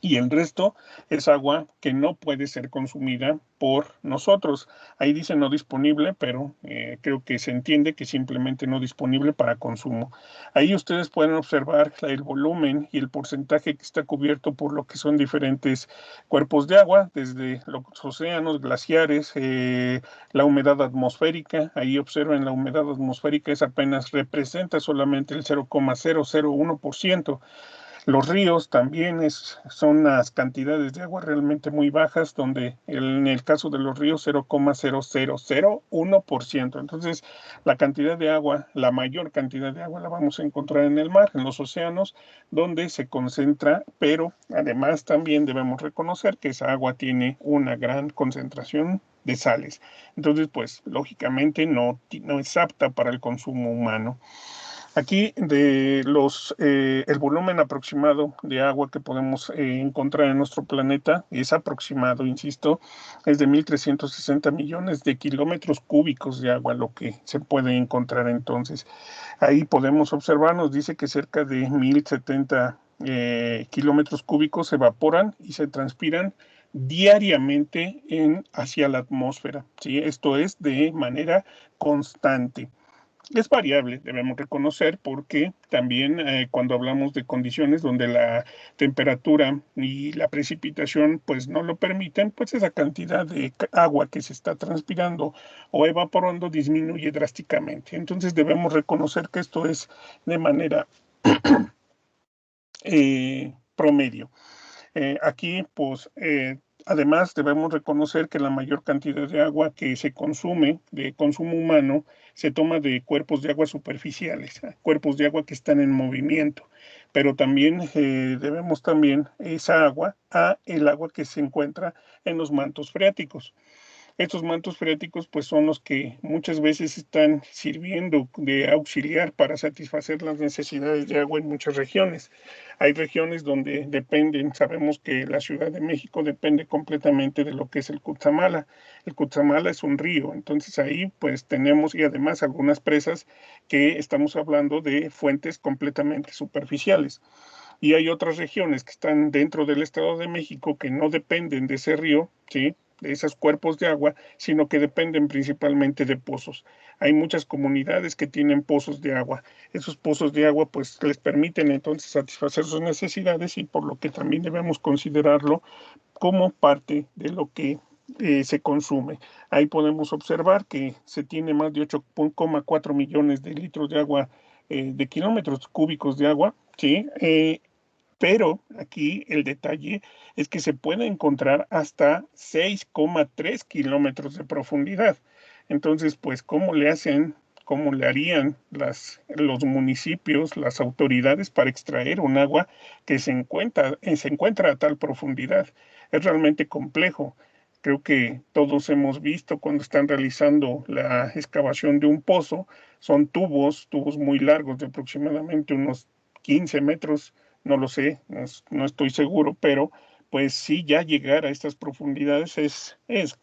y el resto es agua que no puede ser consumida por nosotros. Ahí dice no disponible, pero creo que se entiende que simplemente no disponible para consumo. Ahí ustedes pueden observar el volumen y el porcentaje que está cubierto por lo que son diferentes cuerpos de agua, desde los océanos, glaciares, la humedad atmosférica. Ahí observan la humedad atmosférica es apenas representa solamente el 0,001%. Los ríos también son las cantidades de agua realmente muy bajas, donde en el caso de los ríos 0,0001%. Entonces, la cantidad de agua, la mayor cantidad de agua la vamos a encontrar en el mar, en los océanos, donde se concentra, pero además también debemos reconocer que esa agua tiene una gran concentración de sales. Entonces, pues lógicamente no es apta para el consumo humano. Aquí el volumen aproximado de agua que podemos encontrar en nuestro planeta es aproximado, insisto, es de 1.360 millones de kilómetros cúbicos de agua lo que se puede encontrar entonces. Ahí podemos observar, nos dice que cerca de 1.070 kilómetros cúbicos se evaporan y se transpiran diariamente hacia la atmósfera, ¿sí? Esto es de manera constante. Es variable, debemos reconocer, porque también cuando hablamos de condiciones donde la temperatura y la precipitación pues no lo permiten, pues esa cantidad de agua que se está transpirando o evaporando disminuye drásticamente. Entonces debemos reconocer que esto es de manera promedio. Aquí, pues, además debemos reconocer que la mayor cantidad de agua que se consume, de consumo humano, se toma de cuerpos de agua superficiales, cuerpos de agua que están en movimiento. Pero también debemos también esa agua a el agua que se encuentra en los mantos freáticos. Estos mantos freáticos pues son los que muchas veces están sirviendo de auxiliar para satisfacer las necesidades de agua en muchas regiones. Hay regiones donde dependen, sabemos que la Ciudad de México depende completamente de lo que es el Cutzamala. El Cutzamala es un río, entonces ahí pues tenemos y además algunas presas que estamos hablando de fuentes completamente superficiales. Y hay otras regiones que están dentro del Estado de México que no dependen de ese río, ¿sí?, de esos cuerpos de agua, sino que dependen principalmente de pozos. Hay muchas comunidades que tienen pozos de agua. Esos pozos de agua pues les permiten entonces satisfacer sus necesidades y por lo que también debemos considerarlo como parte de lo que se consume. Ahí podemos observar que se tiene más de 8,4 millones de litros de agua, de kilómetros cúbicos de agua, ¿sí? Pero aquí el detalle es que se puede encontrar hasta 6,3 kilómetros de profundidad. Entonces, pues, ¿cómo le hacen, cómo le harían los municipios, las autoridades para extraer un agua que se encuentra a tal profundidad? Es realmente complejo. Creo que todos hemos visto cuando están realizando la excavación de un pozo, son tubos muy largos de aproximadamente unos 15 metros, no lo sé, no estoy seguro, pero pues sí, ya llegar a estas profundidades es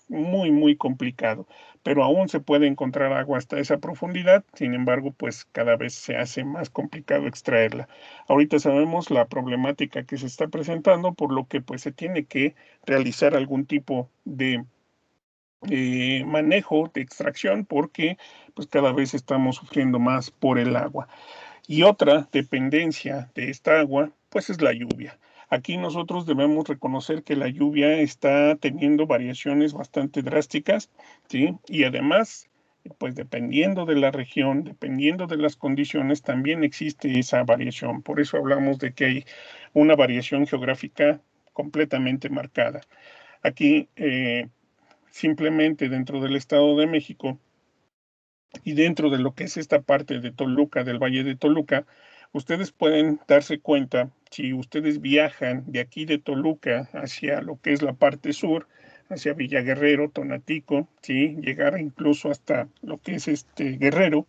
muy, muy complicado, pero aún se puede encontrar agua hasta esa profundidad, sin embargo, pues cada vez se hace más complicado extraerla. Ahorita sabemos la problemática que se está presentando, por lo que pues se tiene que realizar algún tipo de manejo de extracción, porque pues cada vez estamos sufriendo más por el agua. Y otra dependencia de esta agua, pues es la lluvia. Aquí nosotros debemos reconocer que la lluvia está teniendo variaciones bastante drásticas, ¿sí? Y además, pues dependiendo de la región, dependiendo de las condiciones, también existe esa variación. Por eso hablamos de que hay una variación geográfica completamente marcada. Aquí, simplemente dentro del Estado de México, y dentro de lo que es esta parte de Toluca, del Valle de Toluca, ustedes pueden darse cuenta, si ustedes viajan de aquí de Toluca hacia lo que es la parte sur, hacia Villaguerrero, Tonatico, ¿sí?, llegar incluso hasta lo que es Guerrero,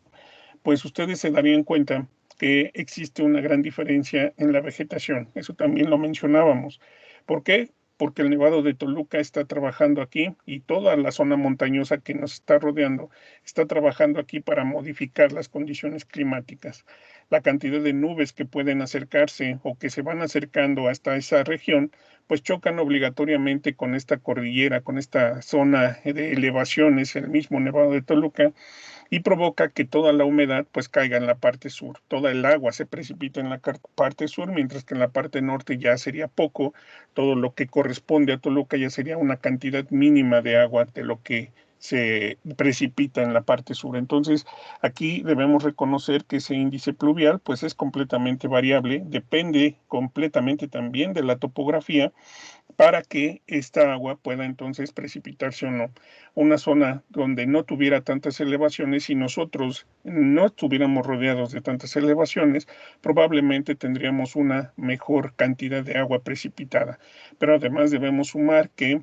pues ustedes se darían cuenta que existe una gran diferencia en la vegetación. Eso también lo mencionábamos. ¿Por qué? Porque el Nevado de Toluca está trabajando aquí y toda la zona montañosa que nos está rodeando está trabajando aquí para modificar las condiciones climáticas. La cantidad de nubes que pueden acercarse o que se van acercando hasta esa región, pues chocan obligatoriamente con esta cordillera, con esta zona de elevaciones, el mismo Nevado de Toluca, y provoca que toda la humedad pues caiga en la parte sur. Toda el agua se precipita en la parte sur, mientras que en la parte norte ya sería poco. Todo lo que corresponde a Toluca ya sería una cantidad mínima de agua de lo que se precipita en la parte sur. Entonces, aquí debemos reconocer que ese índice pluvial pues es completamente variable, depende completamente también de la topografía para que esta agua pueda entonces precipitarse o no. Una zona donde no tuviera tantas elevaciones y nosotros no estuviéramos rodeados de tantas elevaciones, probablemente tendríamos una mejor cantidad de agua precipitada. Pero además debemos sumar que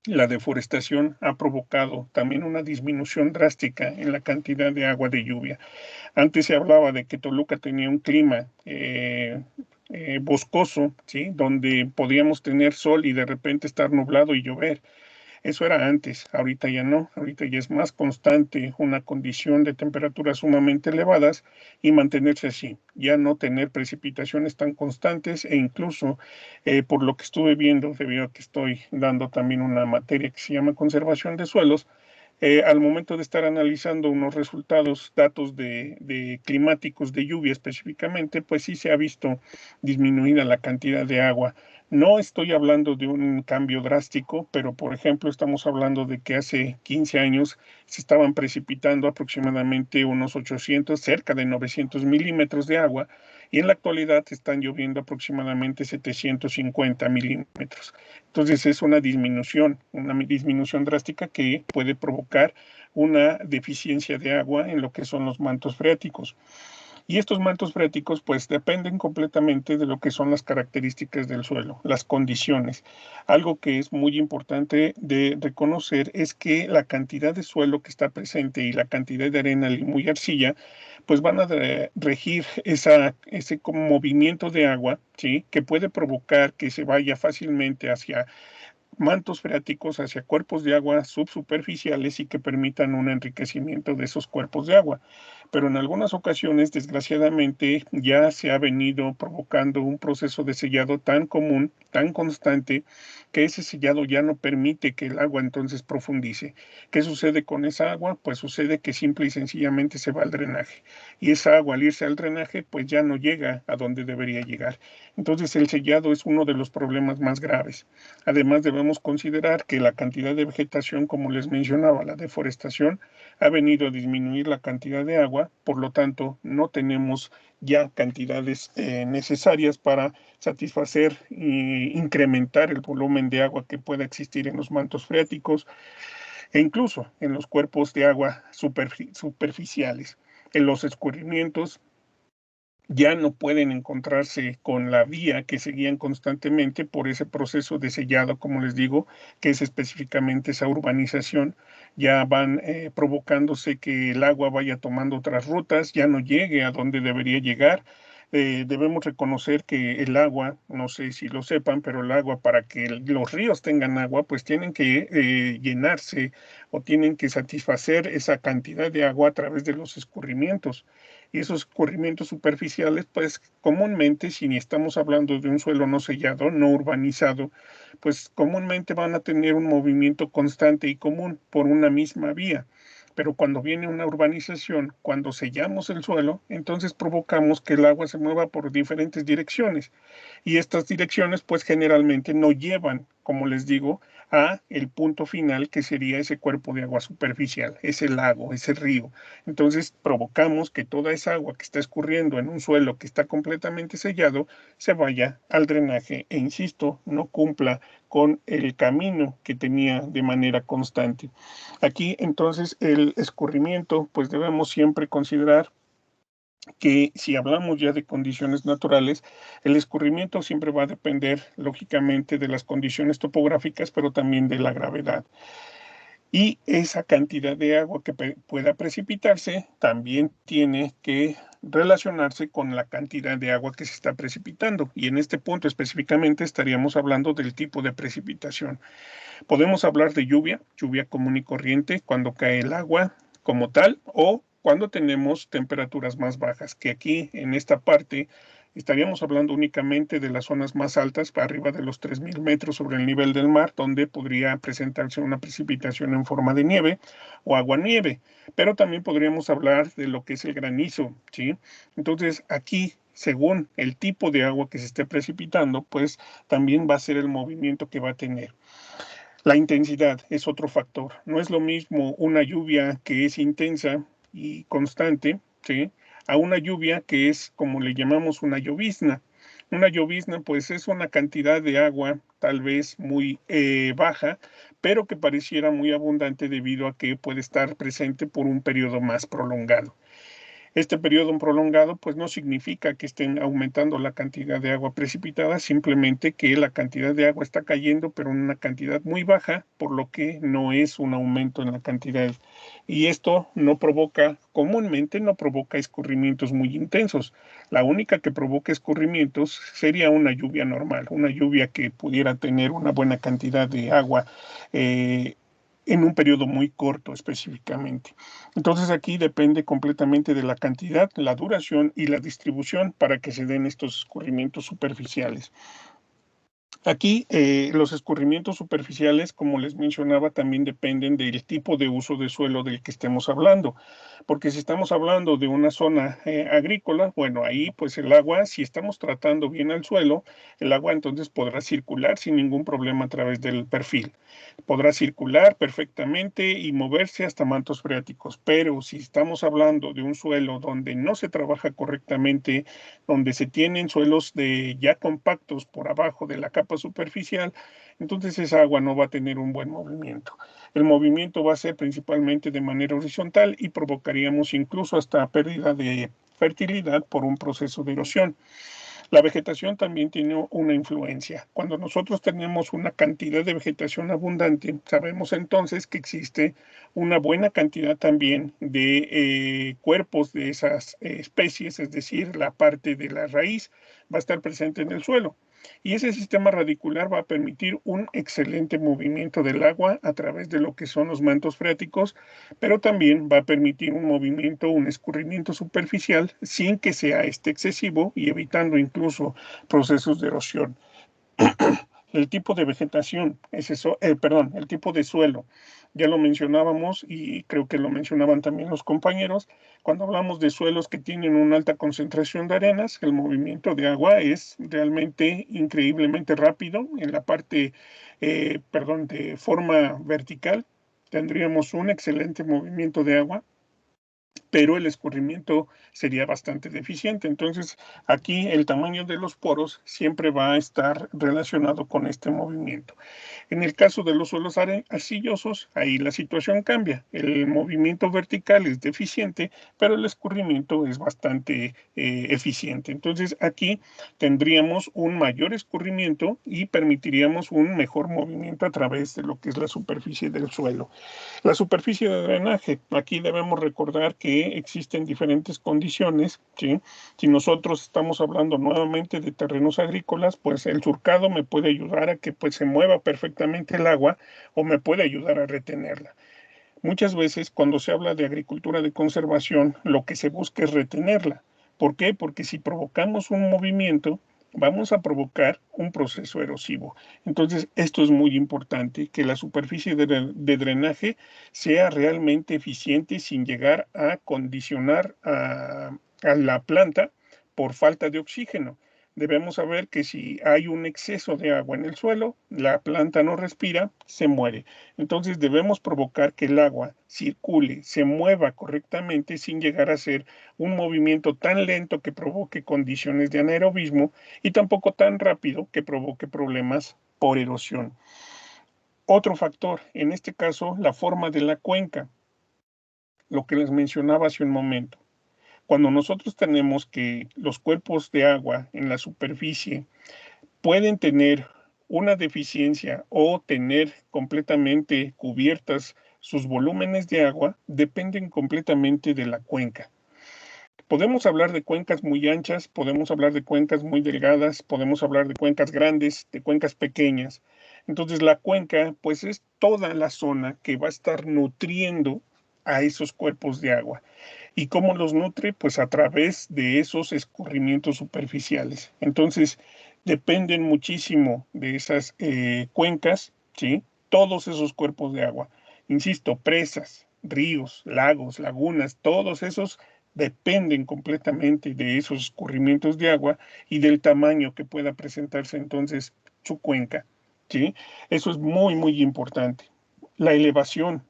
la deforestación ha provocado también una disminución drástica en la cantidad de agua de lluvia. Antes se hablaba de que Toluca tenía un clima boscoso, ¿sí? Donde podíamos tener sol y de repente estar nublado y llover. Eso era antes, ahorita ya no, ahorita ya es más constante una condición de temperaturas sumamente elevadas y mantenerse así, ya no tener precipitaciones tan constantes e incluso por lo que estuve viendo, debido a que estoy dando también una materia que se llama conservación de suelos, al momento de estar analizando unos resultados, datos de climáticos de lluvia específicamente, pues sí se ha visto disminuida la cantidad de agua. No estoy hablando de un cambio drástico, pero por ejemplo estamos hablando de que hace 15 años se estaban precipitando aproximadamente unos 800, cerca de 900 milímetros de agua, y en la actualidad están lloviendo aproximadamente 750 milímetros. Entonces es una disminución drástica que puede provocar una deficiencia de agua en lo que son los mantos freáticos. Y estos mantos freáticos pues dependen completamente de lo que son las características del suelo, las condiciones. Algo que es muy importante de reconocer es que la cantidad de suelo que está presente y la cantidad de arena y muy arcilla pues van a regir ese como movimiento de agua, ¿sí? Que puede provocar que se vaya fácilmente hacia mantos freáticos, hacia cuerpos de agua subsuperficiales y que permitan un enriquecimiento de esos cuerpos de agua. Pero en algunas ocasiones, desgraciadamente, ya se ha venido provocando un proceso de sellado tan común, tan constante, que ese sellado ya no permite que el agua entonces profundice. ¿Qué sucede con esa agua? Pues sucede que simple y sencillamente se va al drenaje. Y esa agua al irse al drenaje, pues ya no llega a donde debería llegar. Entonces el sellado es uno de los problemas más graves. Además, debemos considerar que la cantidad de vegetación, como les mencionaba, la deforestación, ha venido a disminuir la cantidad de agua, por lo tanto, no tenemos ya cantidades necesarias para satisfacer e incrementar el volumen de agua que pueda existir en los mantos freáticos e incluso en los cuerpos de agua superficiales. En los escurrimientos ya no pueden encontrarse con la vía que seguían constantemente por ese proceso de sellado, como les digo, que es específicamente esa urbanización. Ya van provocándose que el agua vaya tomando otras rutas, ya no llegue a donde debería llegar. Debemos reconocer que el agua, no sé si lo sepan, pero el agua, para que los ríos tengan agua, pues tienen que llenarse o tienen que satisfacer esa cantidad de agua a través de los escurrimientos. Y esos escurrimientos superficiales, pues comúnmente, si estamos hablando de un suelo no sellado, no urbanizado, pues comúnmente van a tener un movimiento constante y común por una misma vía. Pero cuando viene una urbanización, cuando sellamos el suelo, entonces provocamos que el agua se mueva por diferentes direcciones. Y estas direcciones, pues generalmente no llevan, como les digo, a el punto final que sería ese cuerpo de agua superficial, ese lago, ese río. Entonces provocamos que toda esa agua que está escurriendo en un suelo que está completamente sellado se vaya al drenaje e, insisto, no cumpla con el camino que tenía de manera constante. Aquí entonces el escurrimiento, pues debemos siempre considerar que si hablamos ya de condiciones naturales, el escurrimiento siempre va a depender, lógicamente, de las condiciones topográficas, pero también de la gravedad. Y esa cantidad de agua que pueda precipitarse también tiene que relacionarse con la cantidad de agua que se está precipitando. Y en este punto específicamente estaríamos hablando del tipo de precipitación. Podemos hablar de lluvia común y corriente, cuando cae el agua como tal, o cuando tenemos temperaturas más bajas, que aquí en esta parte estaríamos hablando únicamente de las zonas más altas, para arriba de los 3.000 metros sobre el nivel del mar, donde podría presentarse una precipitación en forma de nieve o aguanieve, pero también podríamos hablar de lo que es el granizo, ¿sí? Entonces, aquí, según el tipo de agua que se esté precipitando, pues también va a ser el movimiento que va a tener. La intensidad es otro factor. No es lo mismo una lluvia que es intensa y constante, ¿sí?, a una lluvia que es, como le llamamos, una llovizna. Una llovizna, pues, es una cantidad de agua tal vez muy baja, pero que pareciera muy abundante debido a que puede estar presente por un periodo más prolongado. Este periodo prolongado pues no significa que estén aumentando la cantidad de agua precipitada, simplemente que la cantidad de agua está cayendo, pero en una cantidad muy baja, por lo que no es un aumento en la cantidad. Y esto comúnmente no provoca escurrimientos muy intensos. La única que provoca escurrimientos sería una lluvia normal, una lluvia que pudiera tener una buena cantidad de agua en un periodo muy corto específicamente. Entonces aquí depende completamente de la cantidad, la duración y la distribución para que se den estos escurrimientos superficiales. Aquí los escurrimientos superficiales, como les mencionaba, también dependen del tipo de uso de suelo del que estemos hablando, porque si estamos hablando de una zona agrícola, bueno, ahí pues el agua, si estamos tratando bien al suelo, el agua entonces podrá circular sin ningún problema a través del perfil. Podrá circular perfectamente y moverse hasta mantos freáticos, pero si estamos hablando de un suelo donde no se trabaja correctamente, donde se tienen suelos ya compactos por abajo de la capa superficial, entonces esa agua no va a tener un buen movimiento. El movimiento va a ser principalmente de manera horizontal y provocaríamos incluso hasta pérdida de fertilidad por un proceso de erosión. La vegetación también tiene una influencia. Cuando nosotros tenemos una cantidad de vegetación abundante, sabemos entonces que existe una buena cantidad también de cuerpos de esas especies, es decir, la parte de la raíz va a estar presente en el suelo. Y ese sistema radicular va a permitir un excelente movimiento del agua a través de lo que son los mantos freáticos, pero también va a permitir un movimiento, un escurrimiento superficial sin que sea excesivo y evitando incluso procesos de erosión. El tipo de vegetación, el tipo de suelo, ya lo mencionábamos y creo que lo mencionaban también los compañeros. Cuando hablamos de suelos que tienen una alta concentración de arenas, el movimiento de agua es realmente increíblemente rápido. En la parte, de forma vertical, tendríamos un excelente movimiento de agua, pero el escurrimiento sería bastante deficiente. Entonces, aquí el tamaño de los poros siempre va a estar relacionado con este movimiento. En el caso de los suelos arcillosos, ahí la situación cambia. El movimiento vertical es deficiente, pero el escurrimiento es bastante eficiente. Entonces, aquí tendríamos un mayor escurrimiento y permitiríamos un mejor movimiento a través de lo que es la superficie del suelo. La superficie de drenaje, aquí debemos recordar que existen diferentes condiciones, ¿sí? Si nosotros estamos hablando nuevamente de terrenos agrícolas, pues el surcado me puede ayudar a que pues, se mueva perfectamente el agua o me puede ayudar a retenerla. Muchas veces cuando se habla de agricultura de conservación, lo que se busca es retenerla. ¿Por qué? Porque si provocamos un movimiento, vamos a provocar un proceso erosivo. Entonces, esto es muy importante, que la superficie de drenaje sea realmente eficiente sin llegar a condicionar a la planta por falta de oxígeno. Debemos saber que si hay un exceso de agua en el suelo, la planta no respira, se muere. Entonces debemos provocar que el agua circule, se mueva correctamente sin llegar a ser un movimiento tan lento que provoque condiciones de anaerobismo y tampoco tan rápido que provoque problemas por erosión. Otro factor, en este caso, la forma de la cuenca, lo que les mencionaba hace un momento. Cuando nosotros tenemos que los cuerpos de agua en la superficie pueden tener una deficiencia o tener completamente cubiertas sus volúmenes de agua, dependen completamente de la cuenca. Podemos hablar de cuencas muy anchas, podemos hablar de cuencas muy delgadas, podemos hablar de cuencas grandes, de cuencas pequeñas. Entonces la cuenca pues es toda la zona que va a estar nutriendo a esos cuerpos de agua. ¿Y cómo los nutre? Pues a través de esos escurrimientos superficiales. Entonces, dependen muchísimo de esas cuencas, ¿sí? Todos esos cuerpos de agua. Insisto, presas, ríos, lagos, lagunas, todos esos dependen completamente de esos escurrimientos de agua y del tamaño que pueda presentarse entonces su cuenca, ¿sí? Eso es muy, muy importante. La elevación,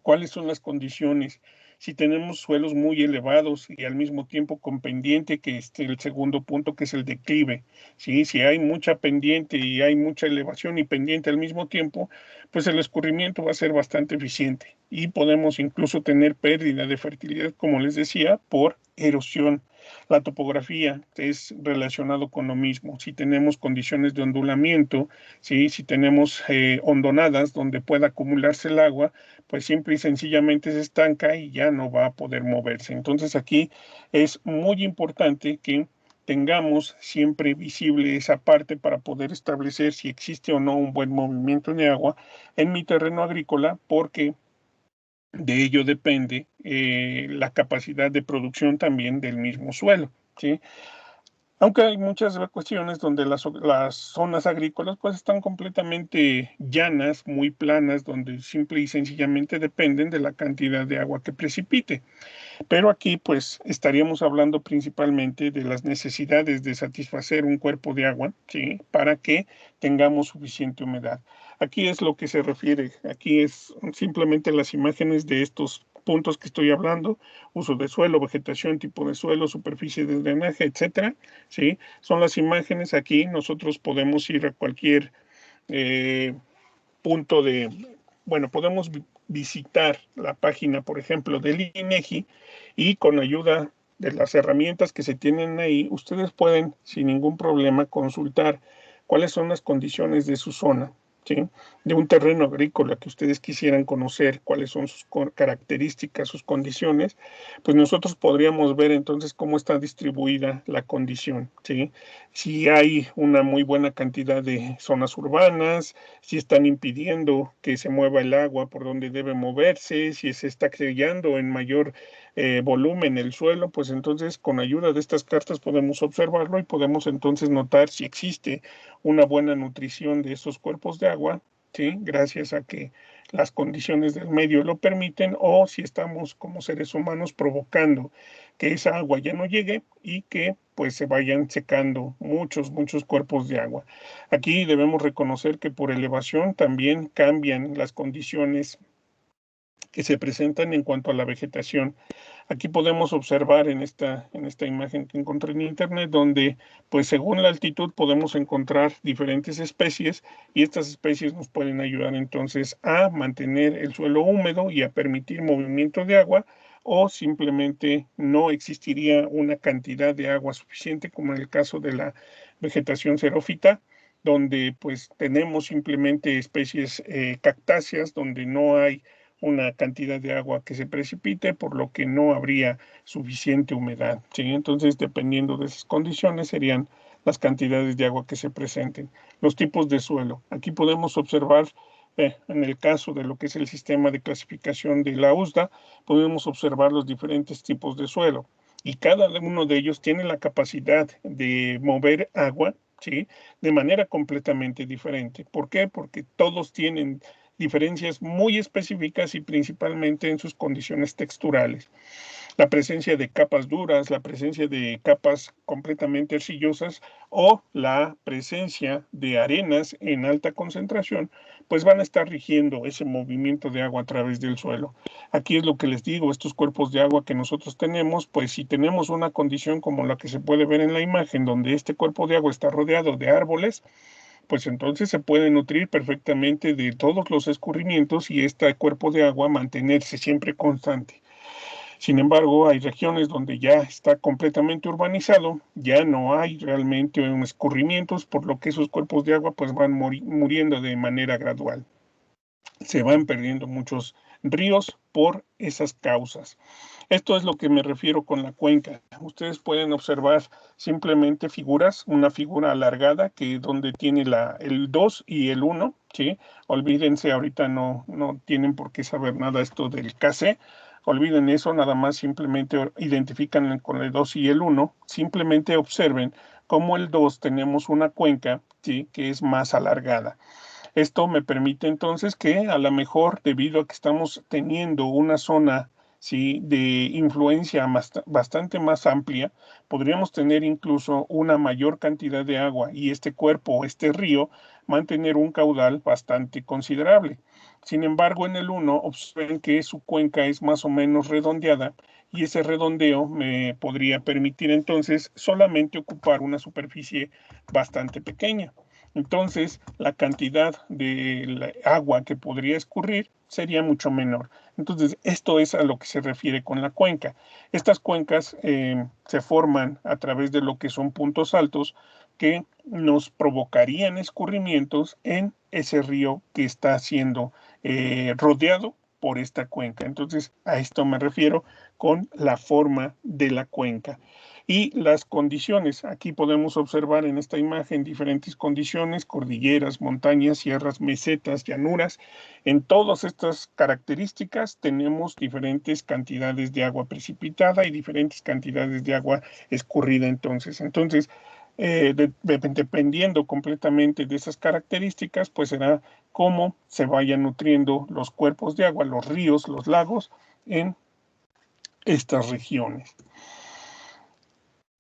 cuáles son las condiciones. Si tenemos suelos muy elevados y al mismo tiempo con pendiente, que es el segundo punto, que es el declive. ¿Sí? Si hay mucha pendiente y hay mucha elevación y pendiente al mismo tiempo, pues el escurrimiento va a ser bastante eficiente y podemos incluso tener pérdida de fertilidad, como les decía, por erosión. La topografía es relacionado con lo mismo. Si tenemos condiciones de ondulamiento, ¿sí? Si tenemos hondonadas donde pueda acumularse el agua, pues simple y sencillamente se estanca y ya no va a poder moverse. Entonces aquí es muy importante que tengamos siempre visible esa parte para poder establecer si existe o no un buen movimiento de agua en mi terreno agrícola, porque de ello depende la capacidad de producción también del mismo suelo, ¿sí? Aunque hay muchas cuestiones donde las zonas agrícolas pues están completamente llanas, muy planas, donde simple y sencillamente dependen de la cantidad de agua que precipite. Pero aquí pues estaríamos hablando principalmente de las necesidades de satisfacer un cuerpo de agua, ¿sí? Para que tengamos suficiente humedad. Aquí es lo que se refiere, aquí es simplemente las imágenes de estos puntos que estoy hablando: uso de suelo, vegetación, tipo de suelo, superficie de drenaje, etcétera, ¿sí? Son las imágenes. Aquí nosotros podemos ir a cualquier punto bueno, podemos visitar la página, por ejemplo, del INEGI, y con ayuda de las herramientas que se tienen ahí, ustedes pueden sin ningún problema consultar cuáles son las condiciones de su zona, ¿sí? De un terreno agrícola que ustedes quisieran conocer, cuáles son sus características, sus condiciones, pues nosotros podríamos ver entonces cómo está distribuida la condición, ¿sí? Si hay una muy buena cantidad de zonas urbanas, si están impidiendo que se mueva el agua por donde debe moverse, si se está sellando en mayor volumen el suelo, pues entonces con ayuda de estas cartas podemos observarlo y podemos entonces notar si existe una buena nutrición de esos cuerpos de agua, ¿sí? Gracias a que las condiciones del medio lo permiten, o si estamos como seres humanos provocando que esa agua ya no llegue y que pues se vayan secando muchos cuerpos de agua. Aquí debemos reconocer que por elevación también cambian las condiciones que se presentan en cuanto a la vegetación. Aquí podemos observar en esta imagen que encontré en internet, donde pues según la altitud podemos encontrar diferentes especies, y estas especies nos pueden ayudar entonces a mantener el suelo húmedo y a permitir movimiento de agua, o simplemente no existiría una cantidad de agua suficiente, como en el caso de la vegetación xerófita, donde pues tenemos simplemente especies cactáceas, donde no hay una cantidad de agua que se precipite, por lo que no habría suficiente humedad, ¿sí? Entonces, dependiendo de esas condiciones, serían las cantidades de agua que se presenten. Los tipos de suelo. Aquí podemos observar, en el caso de lo que es el sistema de clasificación de la USDA, podemos observar los diferentes tipos de suelo, y cada uno de ellos tiene la capacidad de mover agua, ¿sí? De manera completamente diferente. ¿Por qué? Porque todos tienen diferencias muy específicas y principalmente en sus condiciones texturales. La presencia de capas duras, la presencia de capas completamente arcillosas o la presencia de arenas en alta concentración, pues van a estar rigiendo ese movimiento de agua a través del suelo. Aquí es lo que les digo: estos cuerpos de agua que nosotros tenemos, pues si tenemos una condición como la que se puede ver en la imagen, donde este cuerpo de agua está rodeado de árboles, pues entonces se puede nutrir perfectamente de todos los escurrimientos y este cuerpo de agua mantenerse siempre constante. Sin embargo, hay regiones donde ya está completamente urbanizado, ya no hay realmente escurrimientos, por lo que esos cuerpos de agua pues van muriendo de manera gradual. Se van perdiendo muchos ríos por esas causas. Esto es lo que me refiero con la cuenca. Ustedes pueden observar simplemente figuras, una figura alargada que donde tiene el 2 y el 1, ¿sí? Olvídense, ahorita no tienen por qué saber nada esto del KC. Olviden eso, nada más simplemente identifican con el 2 y el 1. Simplemente observen cómo el 2 tenemos una cuenca, ¿sí? Que es más alargada. Esto me permite entonces que a lo mejor, debido a que estamos teniendo una zona, ¿sí?, de influencia bastante más amplia, podríamos tener incluso una mayor cantidad de agua y este cuerpo, este río, mantener un caudal bastante considerable. Sin embargo, en el 1 observen que su cuenca es más o menos redondeada y ese redondeo me podría permitir entonces solamente ocupar una superficie bastante pequeña. Entonces, la cantidad de agua que podría escurrir sería mucho menor. Entonces, esto es a lo que se refiere con la cuenca. Estas cuencas se forman a través de lo que son puntos altos que nos provocarían escurrimientos en ese río que está siendo rodeado por esta cuenca. Entonces, a esto me refiero con la forma de la cuenca. Y las condiciones, aquí podemos observar en esta imagen diferentes condiciones, cordilleras, montañas, sierras, mesetas, llanuras. En todas estas características tenemos diferentes cantidades de agua precipitada y diferentes cantidades de agua escurrida entonces. Entonces, dependiendo completamente de esas características, pues será cómo se vayan nutriendo los cuerpos de agua, los ríos, los lagos en estas regiones.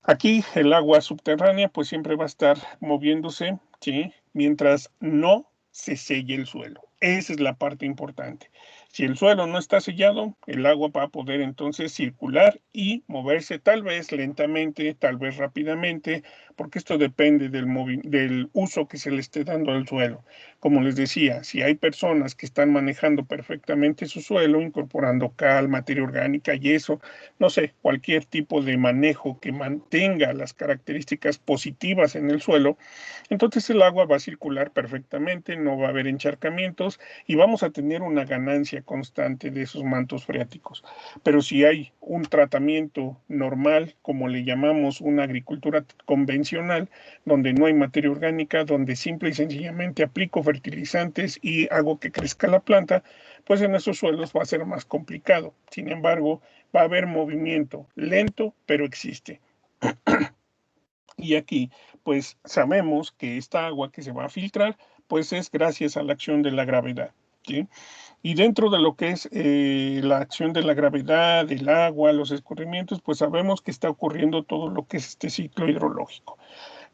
Aquí el agua subterránea pues siempre va a estar moviéndose, ¿sí?, mientras no se selle el suelo. Esa es la parte importante. Si el suelo no está sellado, el agua va a poder entonces circular y moverse tal vez lentamente, tal vez rápidamente, porque esto depende del uso que se le esté dando al suelo. Como les decía, si hay personas que están manejando perfectamente su suelo, incorporando cal, materia orgánica, yeso, no sé, cualquier tipo de manejo que mantenga las características positivas en el suelo, entonces el agua va a circular perfectamente, no va a haber encharcamientos y vamos a tener una ganancia constante de esos mantos freáticos. Pero si hay un tratamiento normal, como le llamamos una agricultura convencional, donde no hay materia orgánica, donde simple y sencillamente aplico fertilizantes y hago que crezca la planta, pues en esos suelos va a ser más complicado. Sin embargo, va a haber movimiento lento, pero existe. Y aquí, pues sabemos que esta agua que se va a filtrar, pues es gracias a la acción de la gravedad, ¿sí? Y dentro de lo que es la acción de la gravedad, el agua, los escurrimientos, pues sabemos que está ocurriendo todo lo que es este ciclo hidrológico.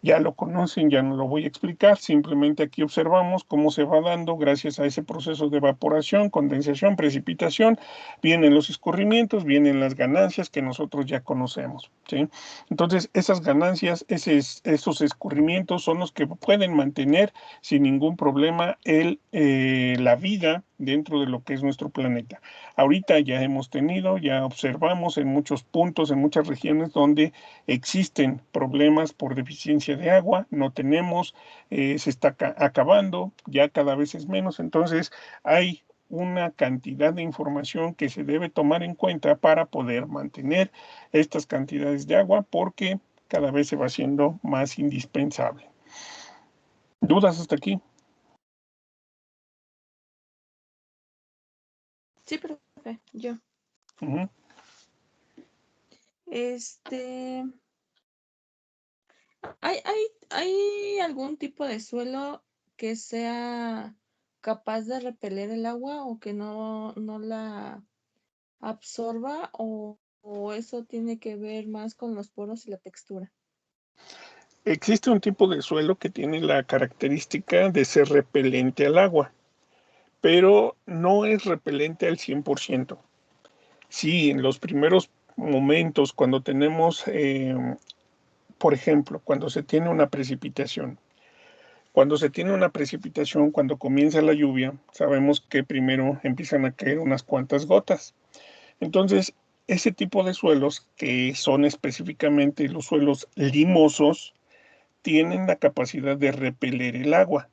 Ya lo conocen, ya no lo voy a explicar, simplemente aquí observamos cómo se va dando gracias a ese proceso de evaporación, condensación, precipitación, vienen los escurrimientos, vienen las ganancias que nosotros ya conocemos, ¿sí? Entonces, esas ganancias, esos escurrimientos son los que pueden mantener sin ningún problema la vida dentro de lo que es nuestro planeta. Ahorita ya observamos en muchos puntos, en muchas regiones donde existen problemas por deficiencia de agua, no tenemos, se está acabando, ya cada vez es menos, entonces hay una cantidad de información que se debe tomar en cuenta para poder mantener estas cantidades de agua porque cada vez se va haciendo más indispensable. ¿Dudas hasta aquí? Sí, profe, yo. Uh-huh. ¿Hay algún tipo de suelo que sea capaz de repeler el agua o que no la absorba o eso tiene que ver más con los poros y la textura? Existe un tipo de suelo que tiene la característica de ser repelente al agua, pero no es repelente al 100%. Sí, en los primeros momentos, cuando tenemos, por ejemplo, cuando se tiene una precipitación. Cuando se tiene una precipitación, cuando comienza la lluvia, sabemos que primero empiezan a caer unas cuantas gotas. Entonces, ese tipo de suelos, que son específicamente los suelos limosos, tienen la capacidad de repeler el agua,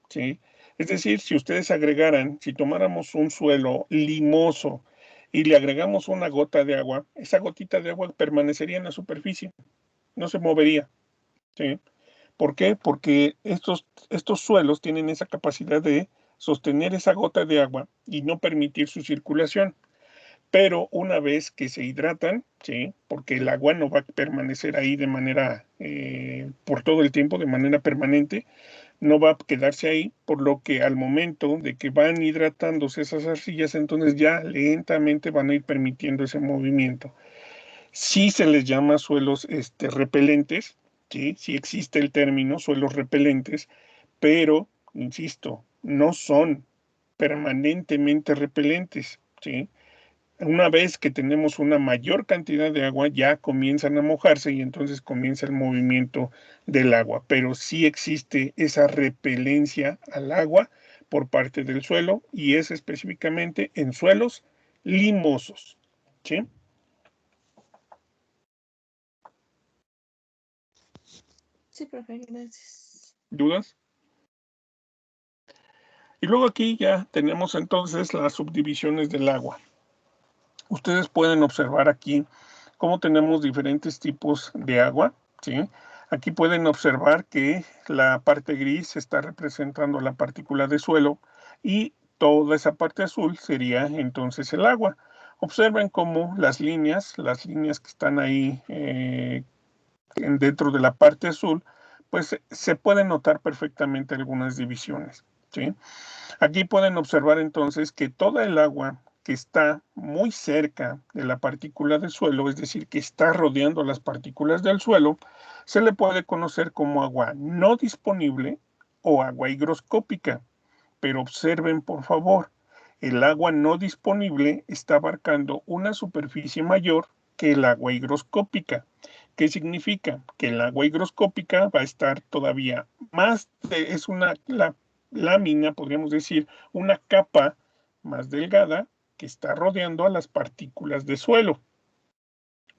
¿sí? Es decir, si ustedes agregaran, si tomáramos un suelo limoso y le agregamos una gota de agua, esa gotita de agua permanecería en la superficie, no se movería, ¿sí? ¿Por qué? Porque estos suelos tienen esa capacidad de sostener esa gota de agua y no permitir su circulación. Pero una vez que se hidratan, ¿sí? Porque el agua no va a permanecer ahí de manera, por todo el tiempo, de manera permanente, no va a quedarse ahí, por lo que al momento de que van hidratándose esas arcillas, entonces ya lentamente van a ir permitiendo ese movimiento. Sí se les llama suelos repelentes, ¿sí? Sí existe el término suelos repelentes, pero, insisto, no son permanentemente repelentes, ¿sí? Una vez que tenemos una mayor cantidad de agua, ya comienzan a mojarse y entonces comienza el movimiento del agua. Pero sí existe esa repelencia al agua por parte del suelo y es específicamente en suelos limosos. ¿Sí? Sí, profe, gracias. ¿Dudas? Y luego aquí ya tenemos entonces las subdivisiones del agua. Ustedes pueden observar aquí cómo tenemos diferentes tipos de agua, ¿sí? Aquí pueden observar que la parte gris está representando la partícula de suelo y toda esa parte azul sería entonces el agua. Observen cómo las líneas que están ahí dentro de la parte azul, pues se pueden notar perfectamente algunas divisiones, ¿sí? Aquí pueden observar entonces que toda el agua que está muy cerca de la partícula del suelo, es decir, que está rodeando las partículas del suelo, se le puede conocer como agua no disponible o agua higroscópica. Pero observen, por favor, el agua no disponible está abarcando una superficie mayor que el agua higroscópica. ¿Qué significa? Que el agua higroscópica va a estar todavía más, es una lámina, podríamos decir, una capa más delgada que está rodeando a las partículas de suelo,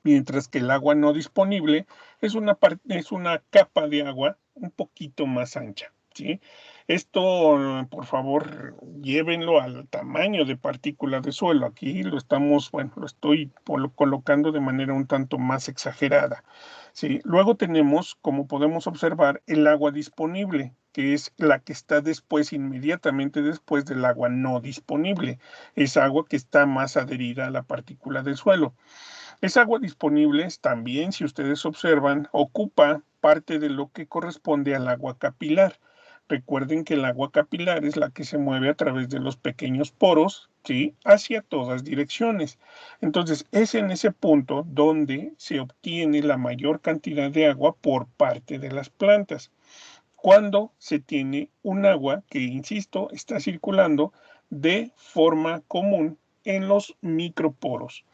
mientras que el agua no disponible es una capa de agua un poquito más ancha, ¿sí? Esto, por favor, llévenlo al tamaño de partícula de suelo. Aquí lo estamos, bueno, lo estoy colocando de manera un tanto más exagerada, ¿sí? Luego tenemos, como podemos observar, el agua disponible, que es la que está después, inmediatamente después del agua no disponible. Es agua que está más adherida a la partícula del suelo. Esa agua disponible también, si ustedes observan, ocupa parte de lo que corresponde al agua capilar. Recuerden que el agua capilar es la que se mueve a través de los pequeños poros, ¿sí? Hacia todas direcciones. Entonces, es en ese punto donde se obtiene la mayor cantidad de agua por parte de las plantas. Cuando se tiene un agua que, insisto, está circulando de forma común en los microporos.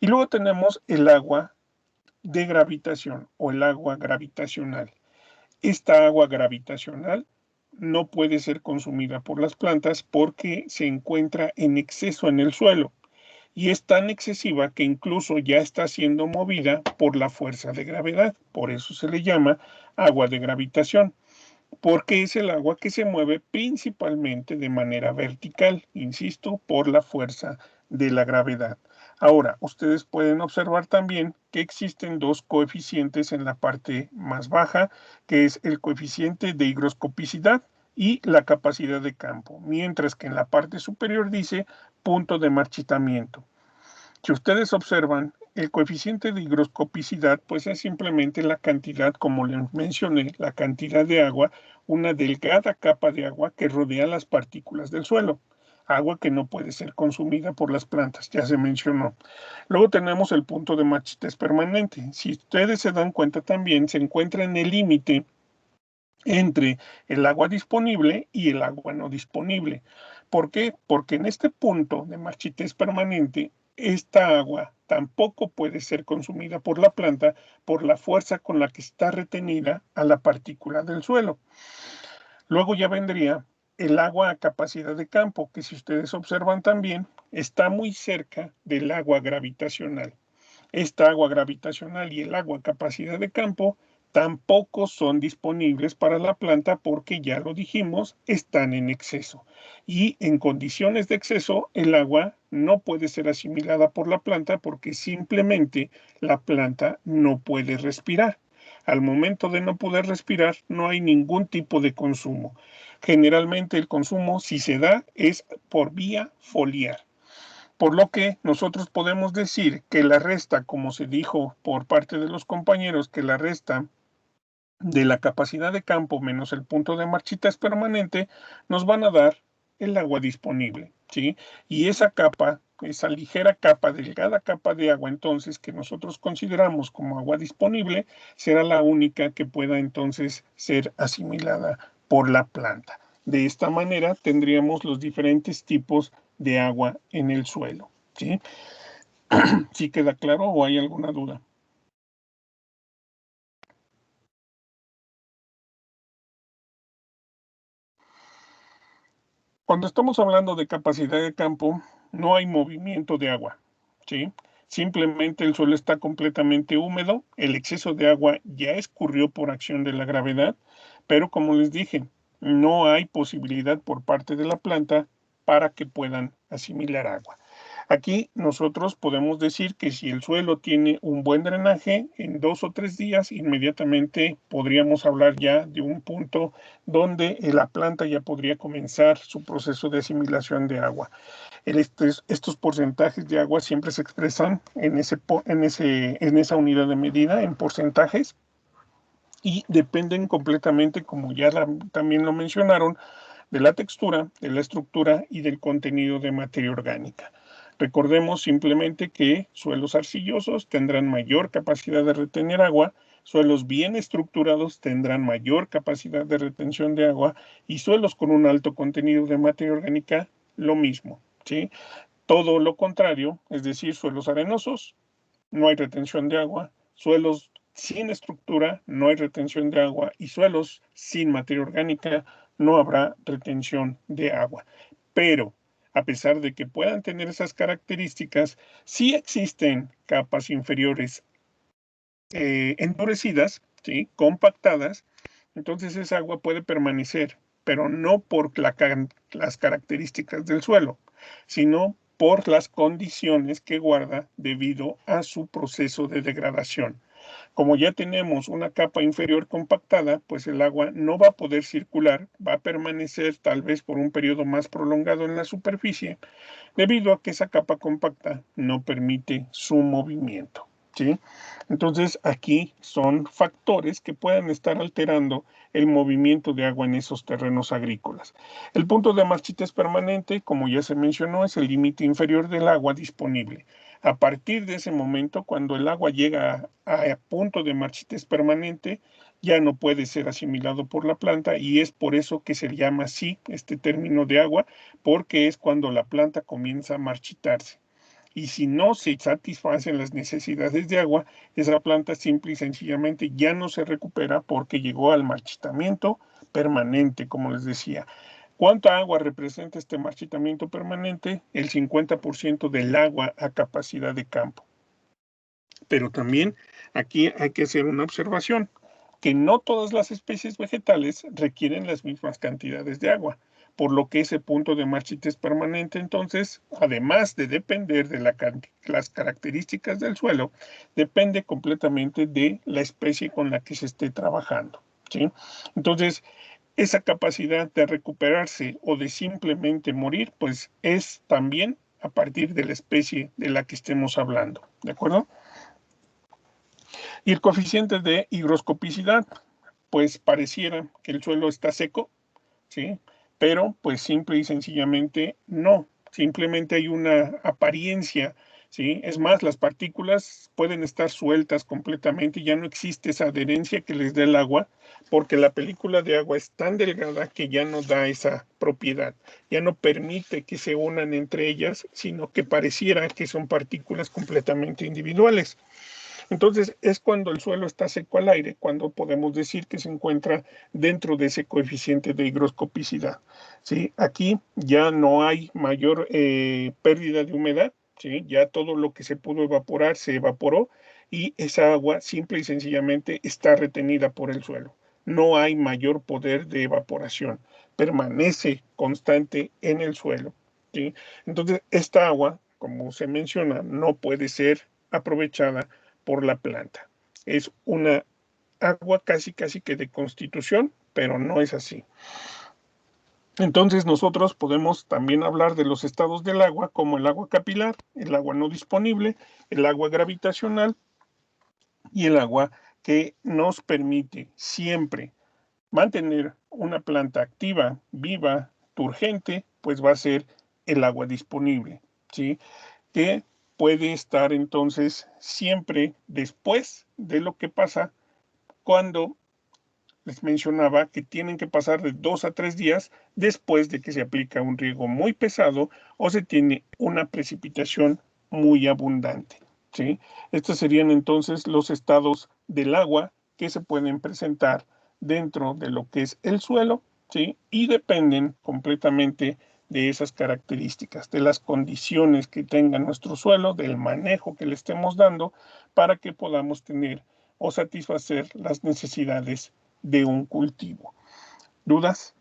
Y luego tenemos el agua de gravitación o el agua gravitacional. Esta agua gravitacional no puede ser consumida por las plantas porque se encuentra en exceso en el suelo y es tan excesiva que incluso ya está siendo movida por la fuerza de gravedad. Por eso se le llama agua de gravitación, porque es el agua que se mueve principalmente de manera vertical, insisto, por la fuerza de la gravedad. Ahora, ustedes pueden observar también que existen dos coeficientes en la parte más baja, que es el coeficiente de higroscopicidad y la capacidad de campo, mientras que en la parte superior dice punto de marchitamiento. Si ustedes observan, el coeficiente de higroscopicidad, pues es simplemente la cantidad, como les mencioné, la cantidad de agua, una delgada capa de agua que rodea las partículas del suelo. Agua que no puede ser consumida por las plantas, ya se mencionó. Luego tenemos el punto de marchitez permanente. Si ustedes se dan cuenta también, se encuentra en el límite entre el agua disponible y el agua no disponible. ¿Por qué? Porque en este punto de marchitez permanente, esta agua tampoco puede ser consumida por la planta por la fuerza con la que está retenida a la partícula del suelo. Luego ya vendría el agua a capacidad de campo, que si ustedes observan también, está muy cerca del agua gravitacional. Esta agua gravitacional y el agua a capacidad de campo tampoco son disponibles para la planta porque ya lo dijimos, están en exceso. Y en condiciones de exceso, el agua no puede ser asimilada por la planta porque simplemente la planta no puede respirar. Al momento de no poder respirar, no hay ningún tipo de consumo. Generalmente el consumo, si se da, es por vía foliar. Por lo que nosotros podemos decir que la resta, como se dijo por parte de los compañeros, que la resta de la capacidad de campo menos el punto de marchitas permanente, nos van a dar el agua disponible, ¿sí? Y esa capa, esa ligera capa, delgada capa de agua, entonces, que nosotros consideramos como agua disponible, será la única que pueda entonces ser asimilada por la planta. De esta manera tendríamos los diferentes tipos de agua en el suelo, ¿sí? ¿Sí queda claro o hay alguna duda? Cuando estamos hablando de capacidad de campo, no hay movimiento de agua, ¿sí? Simplemente el suelo está completamente húmedo, el exceso de agua ya escurrió por acción de la gravedad, pero como les dije, no hay posibilidad por parte de la planta para que puedan asimilar agua. Aquí nosotros podemos decir que si el suelo tiene un buen drenaje, en 2 o 3 días inmediatamente podríamos hablar ya de un punto donde la planta ya podría comenzar su proceso de asimilación de agua. Estos porcentajes de agua siempre se expresan en esa unidad de medida, en porcentajes, y dependen completamente, como ya también lo mencionaron, de la textura, de la estructura y del contenido de materia orgánica. Recordemos simplemente que suelos arcillosos tendrán mayor capacidad de retener agua, suelos bien estructurados tendrán mayor capacidad de retención de agua y suelos con un alto contenido de materia orgánica, lo mismo, ¿sí? Todo lo contrario, es decir, suelos arenosos, no hay retención de agua, suelos sin estructura, no hay retención de agua y suelos sin materia orgánica, no habrá retención de agua. Pero, a pesar de que puedan tener esas características, sí existen capas inferiores endurecidas, ¿sí? Compactadas, entonces esa agua puede permanecer, pero no por las características del suelo, sino por las condiciones que guarda debido a su proceso de degradación. Como ya tenemos una capa inferior compactada, pues el agua no va a poder circular, va a permanecer tal vez por un periodo más prolongado en la superficie, debido a que esa capa compacta no permite su movimiento, ¿sí? Entonces aquí son factores que pueden estar alterando el movimiento de agua en esos terrenos agrícolas. El punto de marchitas permanente, como ya se mencionó, es el límite inferior del agua disponible. A partir de ese momento, cuando el agua llega a punto de marchitas permanente, ya no puede ser asimilado por la planta y es por eso que se llama así este término de agua, porque es cuando la planta comienza a marchitarse. Y si no se satisfacen las necesidades de agua, esa planta simple y sencillamente ya no se recupera porque llegó al marchitamiento permanente, como les decía. ¿Cuánta agua representa este marchitamiento permanente? El 50% del agua a capacidad de campo. Pero también aquí hay que hacer una observación, que no todas las especies vegetales requieren las mismas cantidades de agua, por lo que ese punto de marchites permanente, entonces, además de depender de las características del suelo, depende completamente de la especie con la que se esté trabajando, ¿sí? Entonces, esa capacidad de recuperarse o de simplemente morir, pues es también a partir de la especie de la que estemos hablando, ¿de acuerdo? Y el coeficiente de higroscopicidad, pues pareciera que el suelo está seco, ¿sí? Pero pues simple y sencillamente no, simplemente hay una apariencia, ¿sí? Es más, las partículas pueden estar sueltas completamente, ya no existe esa adherencia que les da el agua, porque la película de agua es tan delgada que ya no da esa propiedad, ya no permite que se unan entre ellas, sino que pareciera que son partículas completamente individuales. Entonces, es cuando el suelo está seco al aire, cuando podemos decir que se encuentra dentro de ese coeficiente de higroscopicidad, ¿sí? Aquí ya no hay mayor pérdida de humedad, ¿sí? Ya todo lo que se pudo evaporar se evaporó y esa agua simple y sencillamente está retenida por el suelo. No hay mayor poder de evaporación, permanece constante en el suelo, ¿sí? Entonces, esta agua, como se menciona, no puede ser aprovechada por la planta. Es una agua casi que de constitución, pero no es así. Entonces nosotros podemos también hablar de los estados del agua como el agua capilar, el agua no disponible, el agua gravitacional y el agua que nos permite siempre mantener una planta activa, viva, turgente, pues va a ser el agua disponible, ¿sí? Que puede estar entonces siempre después de lo que pasa cuando les mencionaba que tienen que pasar de 2 a 3 días después de que se aplica un riego muy pesado o se tiene una precipitación muy abundante, ¿sí? Estos serían entonces los estados del agua que se pueden presentar dentro de lo que es el suelo, ¿sí? Y dependen completamente de esas características, de las condiciones que tenga nuestro suelo, del manejo que le estemos dando para que podamos tener o satisfacer las necesidades de un cultivo. ¿Dudas?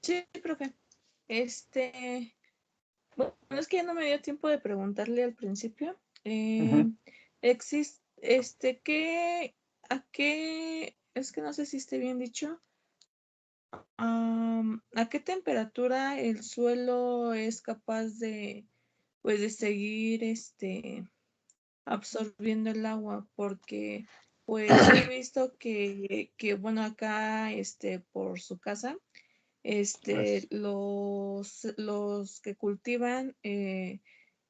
Sí, profe. Bueno, es que ya no me dio tiempo de preguntarle al principio. Ujú. ¿A qué, es que no sé si esté bien dicho, a qué temperatura el suelo es capaz de, pues, de seguir, absorbiendo el agua? Porque, pues, yo he visto que bueno, acá, por su casa, los que cultivan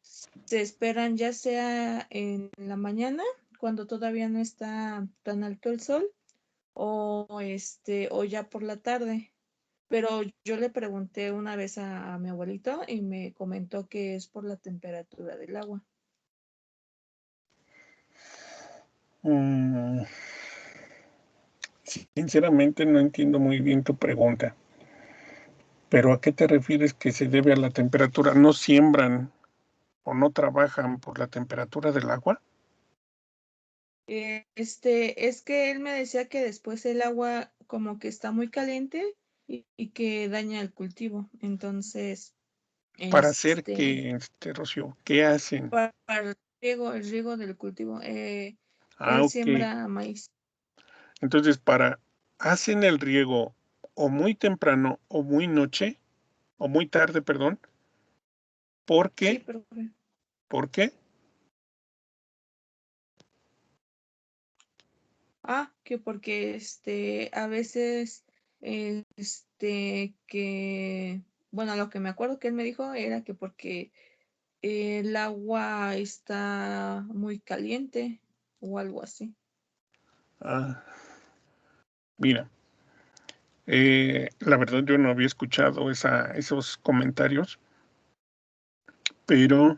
se esperan ya sea en la mañana, cuando todavía no está tan alto el sol, o ya por la tarde. Pero yo le pregunté una vez a mi abuelito y me comentó que es por la temperatura del agua. Mm, sinceramente no entiendo muy bien tu pregunta, pero ¿a qué te refieres que se debe a la temperatura? ¿No siembran o no trabajan por la temperatura del agua? Es que él me decía que después el agua como que está muy caliente y que daña el cultivo. Entonces, Para hacer este, que, Rocío, ¿qué hacen? para el riego del cultivo, Ah, él ok. siembra maíz. Entonces, hacen el riego o muy temprano o muy noche, o muy tarde, perdón. ¿Por Sí, qué? profe. ¿Por qué? Que porque a veces, que, bueno, lo que me acuerdo que él me dijo era que porque el agua está muy caliente o algo así. Ah, mira, la verdad yo no había escuchado esos comentarios, pero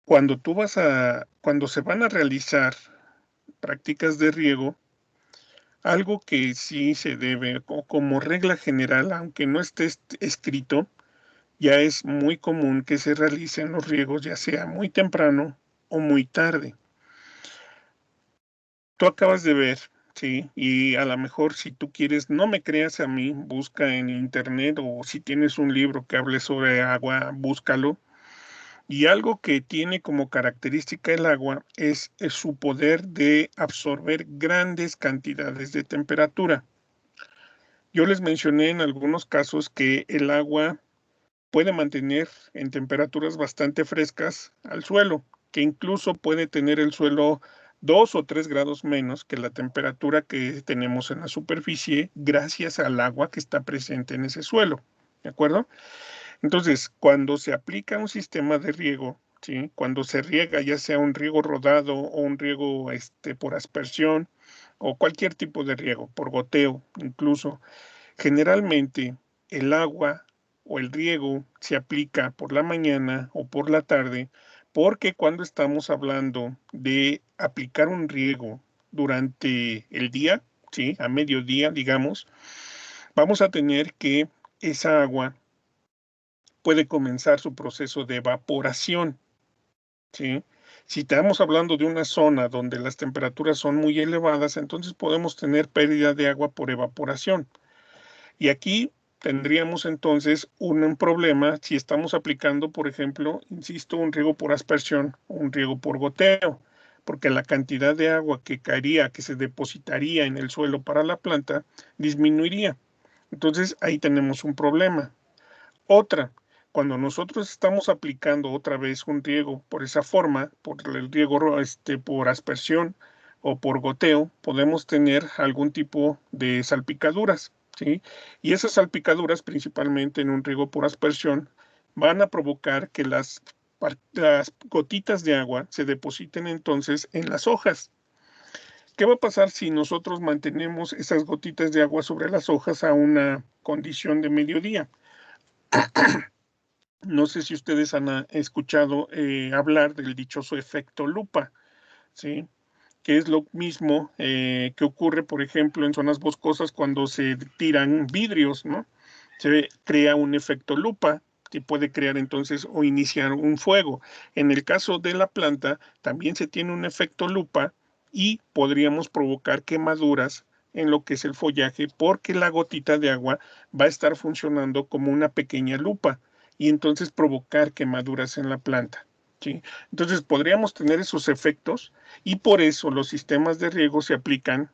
cuando se van a realizar prácticas de riego, algo que sí se debe, como regla general, aunque no esté escrito, ya es muy común que se realicen los riegos, ya sea muy temprano o muy tarde. Tú acabas de ver, sí, y a lo mejor si tú quieres, no me creas a mí, busca en internet o si tienes un libro que hable sobre agua, búscalo. Y algo que tiene como característica el agua es su poder de absorber grandes cantidades de temperatura. Yo les mencioné en algunos casos que el agua puede mantener en temperaturas bastante frescas al suelo, que incluso puede tener el suelo 2 o 3 grados menos que la temperatura que tenemos en la superficie gracias al agua que está presente en ese suelo. ¿De acuerdo? Entonces, cuando se aplica un sistema de riego, ¿sí? Cuando se riega, ya sea un riego rodado o un riego por aspersión o cualquier tipo de riego, por goteo incluso, generalmente el agua o el riego se aplica por la mañana o por la tarde, porque cuando estamos hablando de aplicar un riego durante el día, ¿sí? A mediodía, digamos, vamos a tener que esa agua puede comenzar su proceso de evaporación, ¿sí? Si estamos hablando de una zona donde las temperaturas son muy elevadas, entonces podemos tener pérdida de agua por evaporación. Y aquí tendríamos entonces un problema si estamos aplicando, por ejemplo, insisto, un riego por aspersión o un riego por goteo, porque la cantidad de agua que caería, que se depositaría en el suelo para la planta, disminuiría. Entonces ahí tenemos un problema. Otra, cuando nosotros estamos aplicando otra vez un riego por esa forma, por el riego por aspersión o por goteo, podemos tener algún tipo de salpicaduras, ¿sí? Y esas salpicaduras, principalmente en un riego por aspersión, van a provocar que las gotitas de agua se depositen entonces en las hojas. ¿Qué va a pasar si nosotros mantenemos esas gotitas de agua sobre las hojas a una condición de mediodía? No sé si ustedes han escuchado hablar del dichoso efecto lupa, ¿sí? Que es lo mismo que ocurre, por ejemplo, en zonas boscosas cuando se tiran vidrios, ¿no? Se crea un efecto lupa que puede crear entonces o iniciar un fuego. En el caso de la planta, también se tiene un efecto lupa y podríamos provocar quemaduras en lo que es el follaje porque la gotita de agua va a estar funcionando como una pequeña lupa y entonces provocar quemaduras en la planta, ¿sí? Entonces podríamos tener esos efectos y por eso los sistemas de riego se aplican,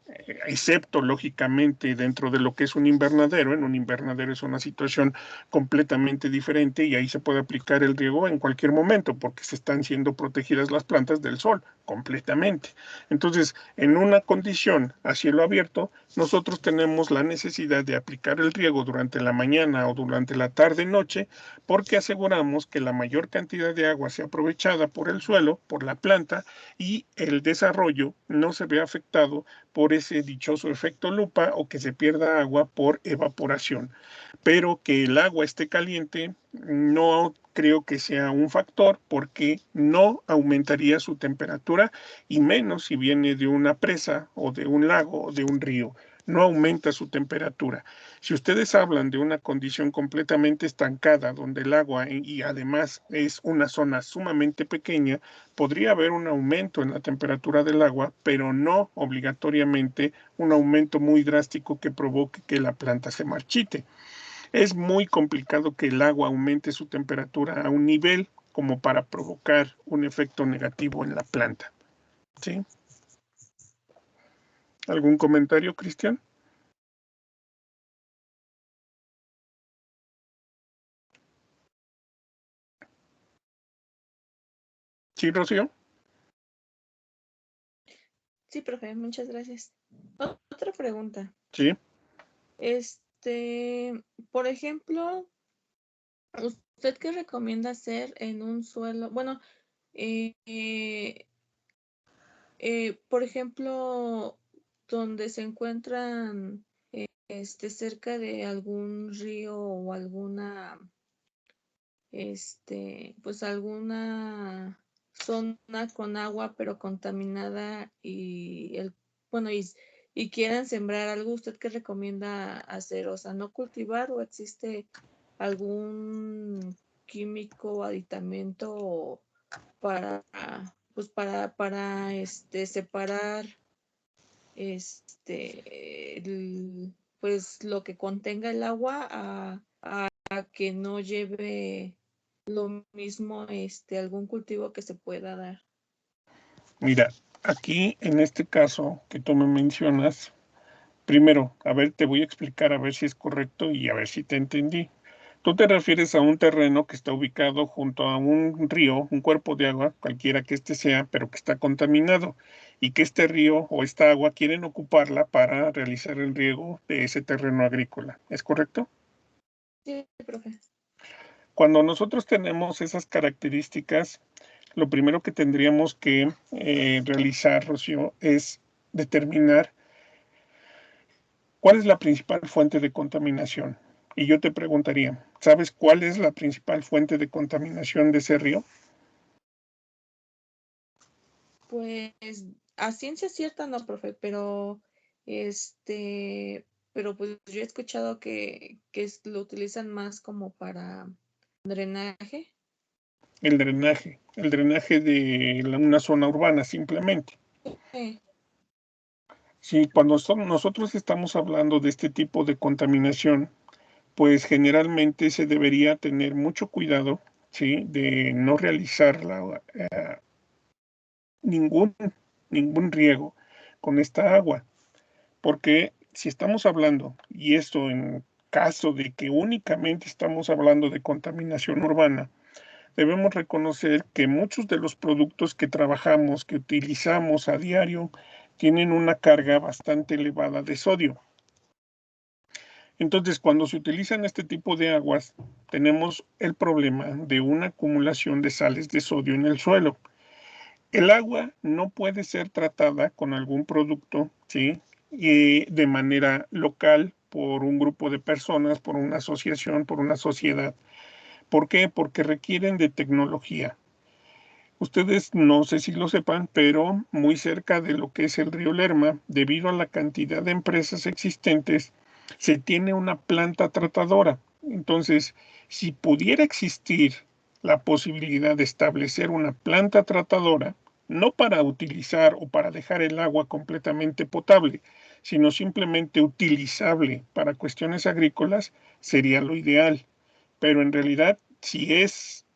excepto lógicamente dentro de lo que es un invernadero. En un invernadero es una situación completamente diferente y ahí se puede aplicar el riego en cualquier momento porque se están siendo protegidas las plantas del sol completamente. Entonces, en una condición a cielo abierto, nosotros tenemos la necesidad de aplicar el riego durante la mañana o durante la tarde-noche porque aseguramos que la mayor cantidad de agua sea aprovechada por el suelo, por la planta, y el desarrollo no se ve afectado por ese dichoso efecto lupa o que se pierda agua por evaporación. Pero que el agua esté caliente no creo que sea un factor porque no aumentaría su temperatura y menos si viene de una presa o de un lago o de un río. No aumenta su temperatura. Si ustedes hablan de una condición completamente estancada, donde el agua y además es una zona sumamente pequeña, podría haber un aumento en la temperatura del agua, pero no obligatoriamente un aumento muy drástico que provoque que la planta se marchite. Es muy complicado que el agua aumente su temperatura a un nivel como para provocar un efecto negativo en la planta, ¿sí? ¿Algún comentario, Cristian? ¿Sí, Rocío? Sí, profe, muchas gracias. Otra pregunta. Sí. Por ejemplo, ¿usted qué recomienda hacer en un suelo? Bueno, eh, eh, por ejemplo, donde se encuentran cerca de algún río o alguna, pues alguna zona con agua pero contaminada bueno, y quieran sembrar algo, ¿usted qué recomienda hacer? O sea, ¿no cultivar o existe algún químico o aditamento para, pues separar pues lo que contenga el agua a que no lleve lo mismo algún cultivo que se pueda dar? Mira, aquí en este caso que tú me mencionas, primero, a ver, te voy a explicar a ver si es correcto y a ver si te entendí. Tú te refieres a un terreno que está ubicado junto a un río, un cuerpo de agua, cualquiera que este sea, pero que está contaminado y que este río o esta agua quieren ocuparla para realizar el riego de ese terreno agrícola. ¿Es correcto? Sí, profe. Cuando nosotros tenemos esas características, lo primero que tendríamos que realizar, Rocío, es determinar cuál es la principal fuente de contaminación. Y yo te preguntaría, ¿sabes cuál es la principal fuente de contaminación de ese río? Pues a ciencia cierta no, profe, pero pues yo he escuchado que lo utilizan más como drenaje. El drenaje de una zona urbana simplemente. Sí. Sí, cuando nosotros estamos hablando de este tipo de contaminación, pues generalmente se debería tener mucho cuidado, ¿sí? De no realizar ningún, ningún riego con esta agua, porque si estamos hablando, y esto en caso de que únicamente estamos hablando de contaminación urbana, debemos reconocer que muchos de los productos que trabajamos, que utilizamos a diario, tienen una carga bastante elevada de sodio. Entonces, cuando se utilizan este tipo de aguas, tenemos el problema de una acumulación de sales de sodio en el suelo. El agua no puede ser tratada con algún producto, ¿sí? Y de manera local por un grupo de personas, por una asociación, por una sociedad. ¿Por qué? Porque requieren de tecnología. Ustedes no sé si lo sepan, pero muy cerca de lo que es el río Lerma, debido a la cantidad de empresas existentes, se tiene una planta tratadora. Entonces, si pudiera existir la posibilidad de establecer una planta tratadora, no para utilizar o para dejar el agua completamente potable, sino simplemente utilizable para cuestiones agrícolas, sería lo ideal. Pero en realidad,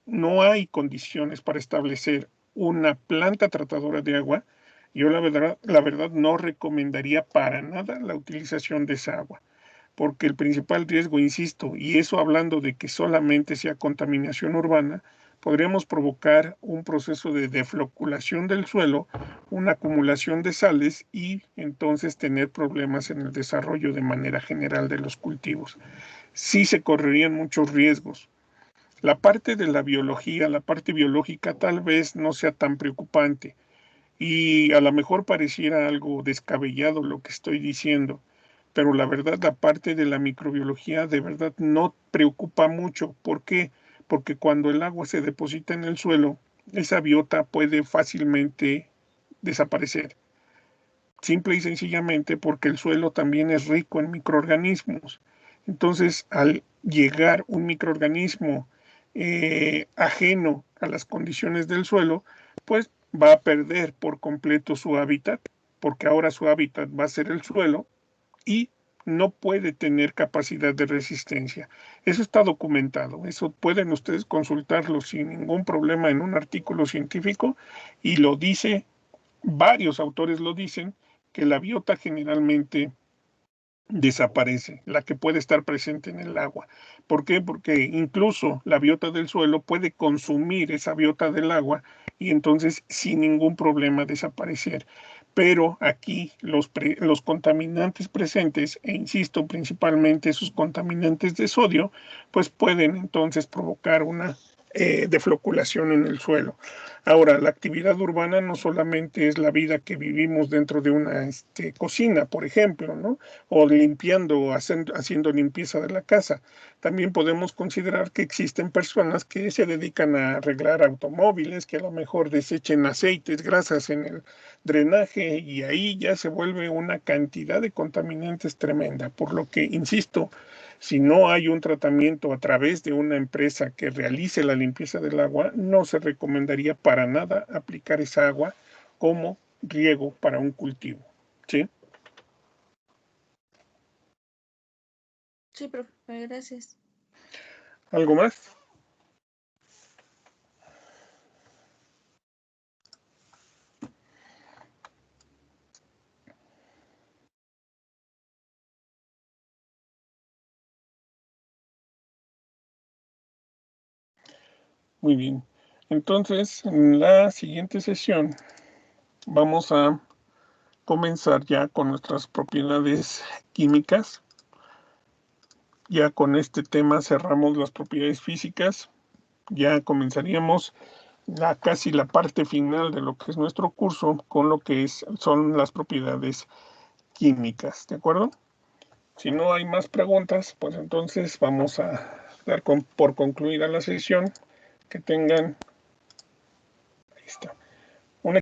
no hay condiciones para establecer una planta tratadora de agua, yo la verdad no recomendaría para nada la utilización de esa agua, porque el principal riesgo, insisto, y eso hablando de que solamente sea contaminación urbana, podríamos provocar un proceso de defloculación del suelo, una acumulación de sales y entonces tener problemas en el desarrollo de manera general de los cultivos. Sí se correrían muchos riesgos. La parte de la biología, la parte biológica tal vez no sea tan preocupante y a lo mejor pareciera algo descabellado lo que estoy diciendo, pero la verdad la parte de la microbiología de verdad no preocupa mucho. ¿Por qué? Porque cuando el agua se deposita en el suelo, esa biota puede fácilmente desaparecer. Simple y sencillamente porque el suelo también es rico en microorganismos. Entonces, al llegar un microorganismo ajeno a las condiciones del suelo, pues va a perder por completo su hábitat, porque ahora su hábitat va a ser el suelo y no puede tener capacidad de resistencia. Eso está documentado, eso pueden ustedes consultarlo sin ningún problema en un artículo científico y lo dice, varios autores lo dicen, que la biota generalmente desaparece, la que puede estar presente en el agua. ¿Por qué? Porque incluso la biota del suelo puede consumir esa biota del agua y entonces sin ningún problema desaparecer. Pero aquí los contaminantes presentes, e insisto, principalmente esos contaminantes de sodio, pues pueden entonces provocar una defloculación en el suelo. Ahora, la actividad urbana no solamente es la vida que vivimos dentro de una cocina, por ejemplo, ¿no? O limpiando, haciendo limpieza de la casa. También podemos considerar que existen personas que se dedican a arreglar automóviles, que a lo mejor desechen aceites, grasas en el drenaje y ahí ya se vuelve una cantidad de contaminantes tremenda. Por lo que, insisto, si no hay un tratamiento a través de una empresa que realice la limpieza del agua, no se recomendaría para nada aplicar esa agua como riego para un cultivo. ¿Sí? Sí, profe, gracias. ¿Algo más? Muy bien. Entonces, en la siguiente sesión vamos a comenzar ya con nuestras propiedades químicas. Ya con este tema cerramos las propiedades físicas. Ya comenzaríamos casi la parte final de lo que es nuestro curso con lo que son las propiedades químicas, ¿de acuerdo? Si no hay más preguntas, pues entonces vamos a dar por concluida la sesión. Que tengan, ahí está.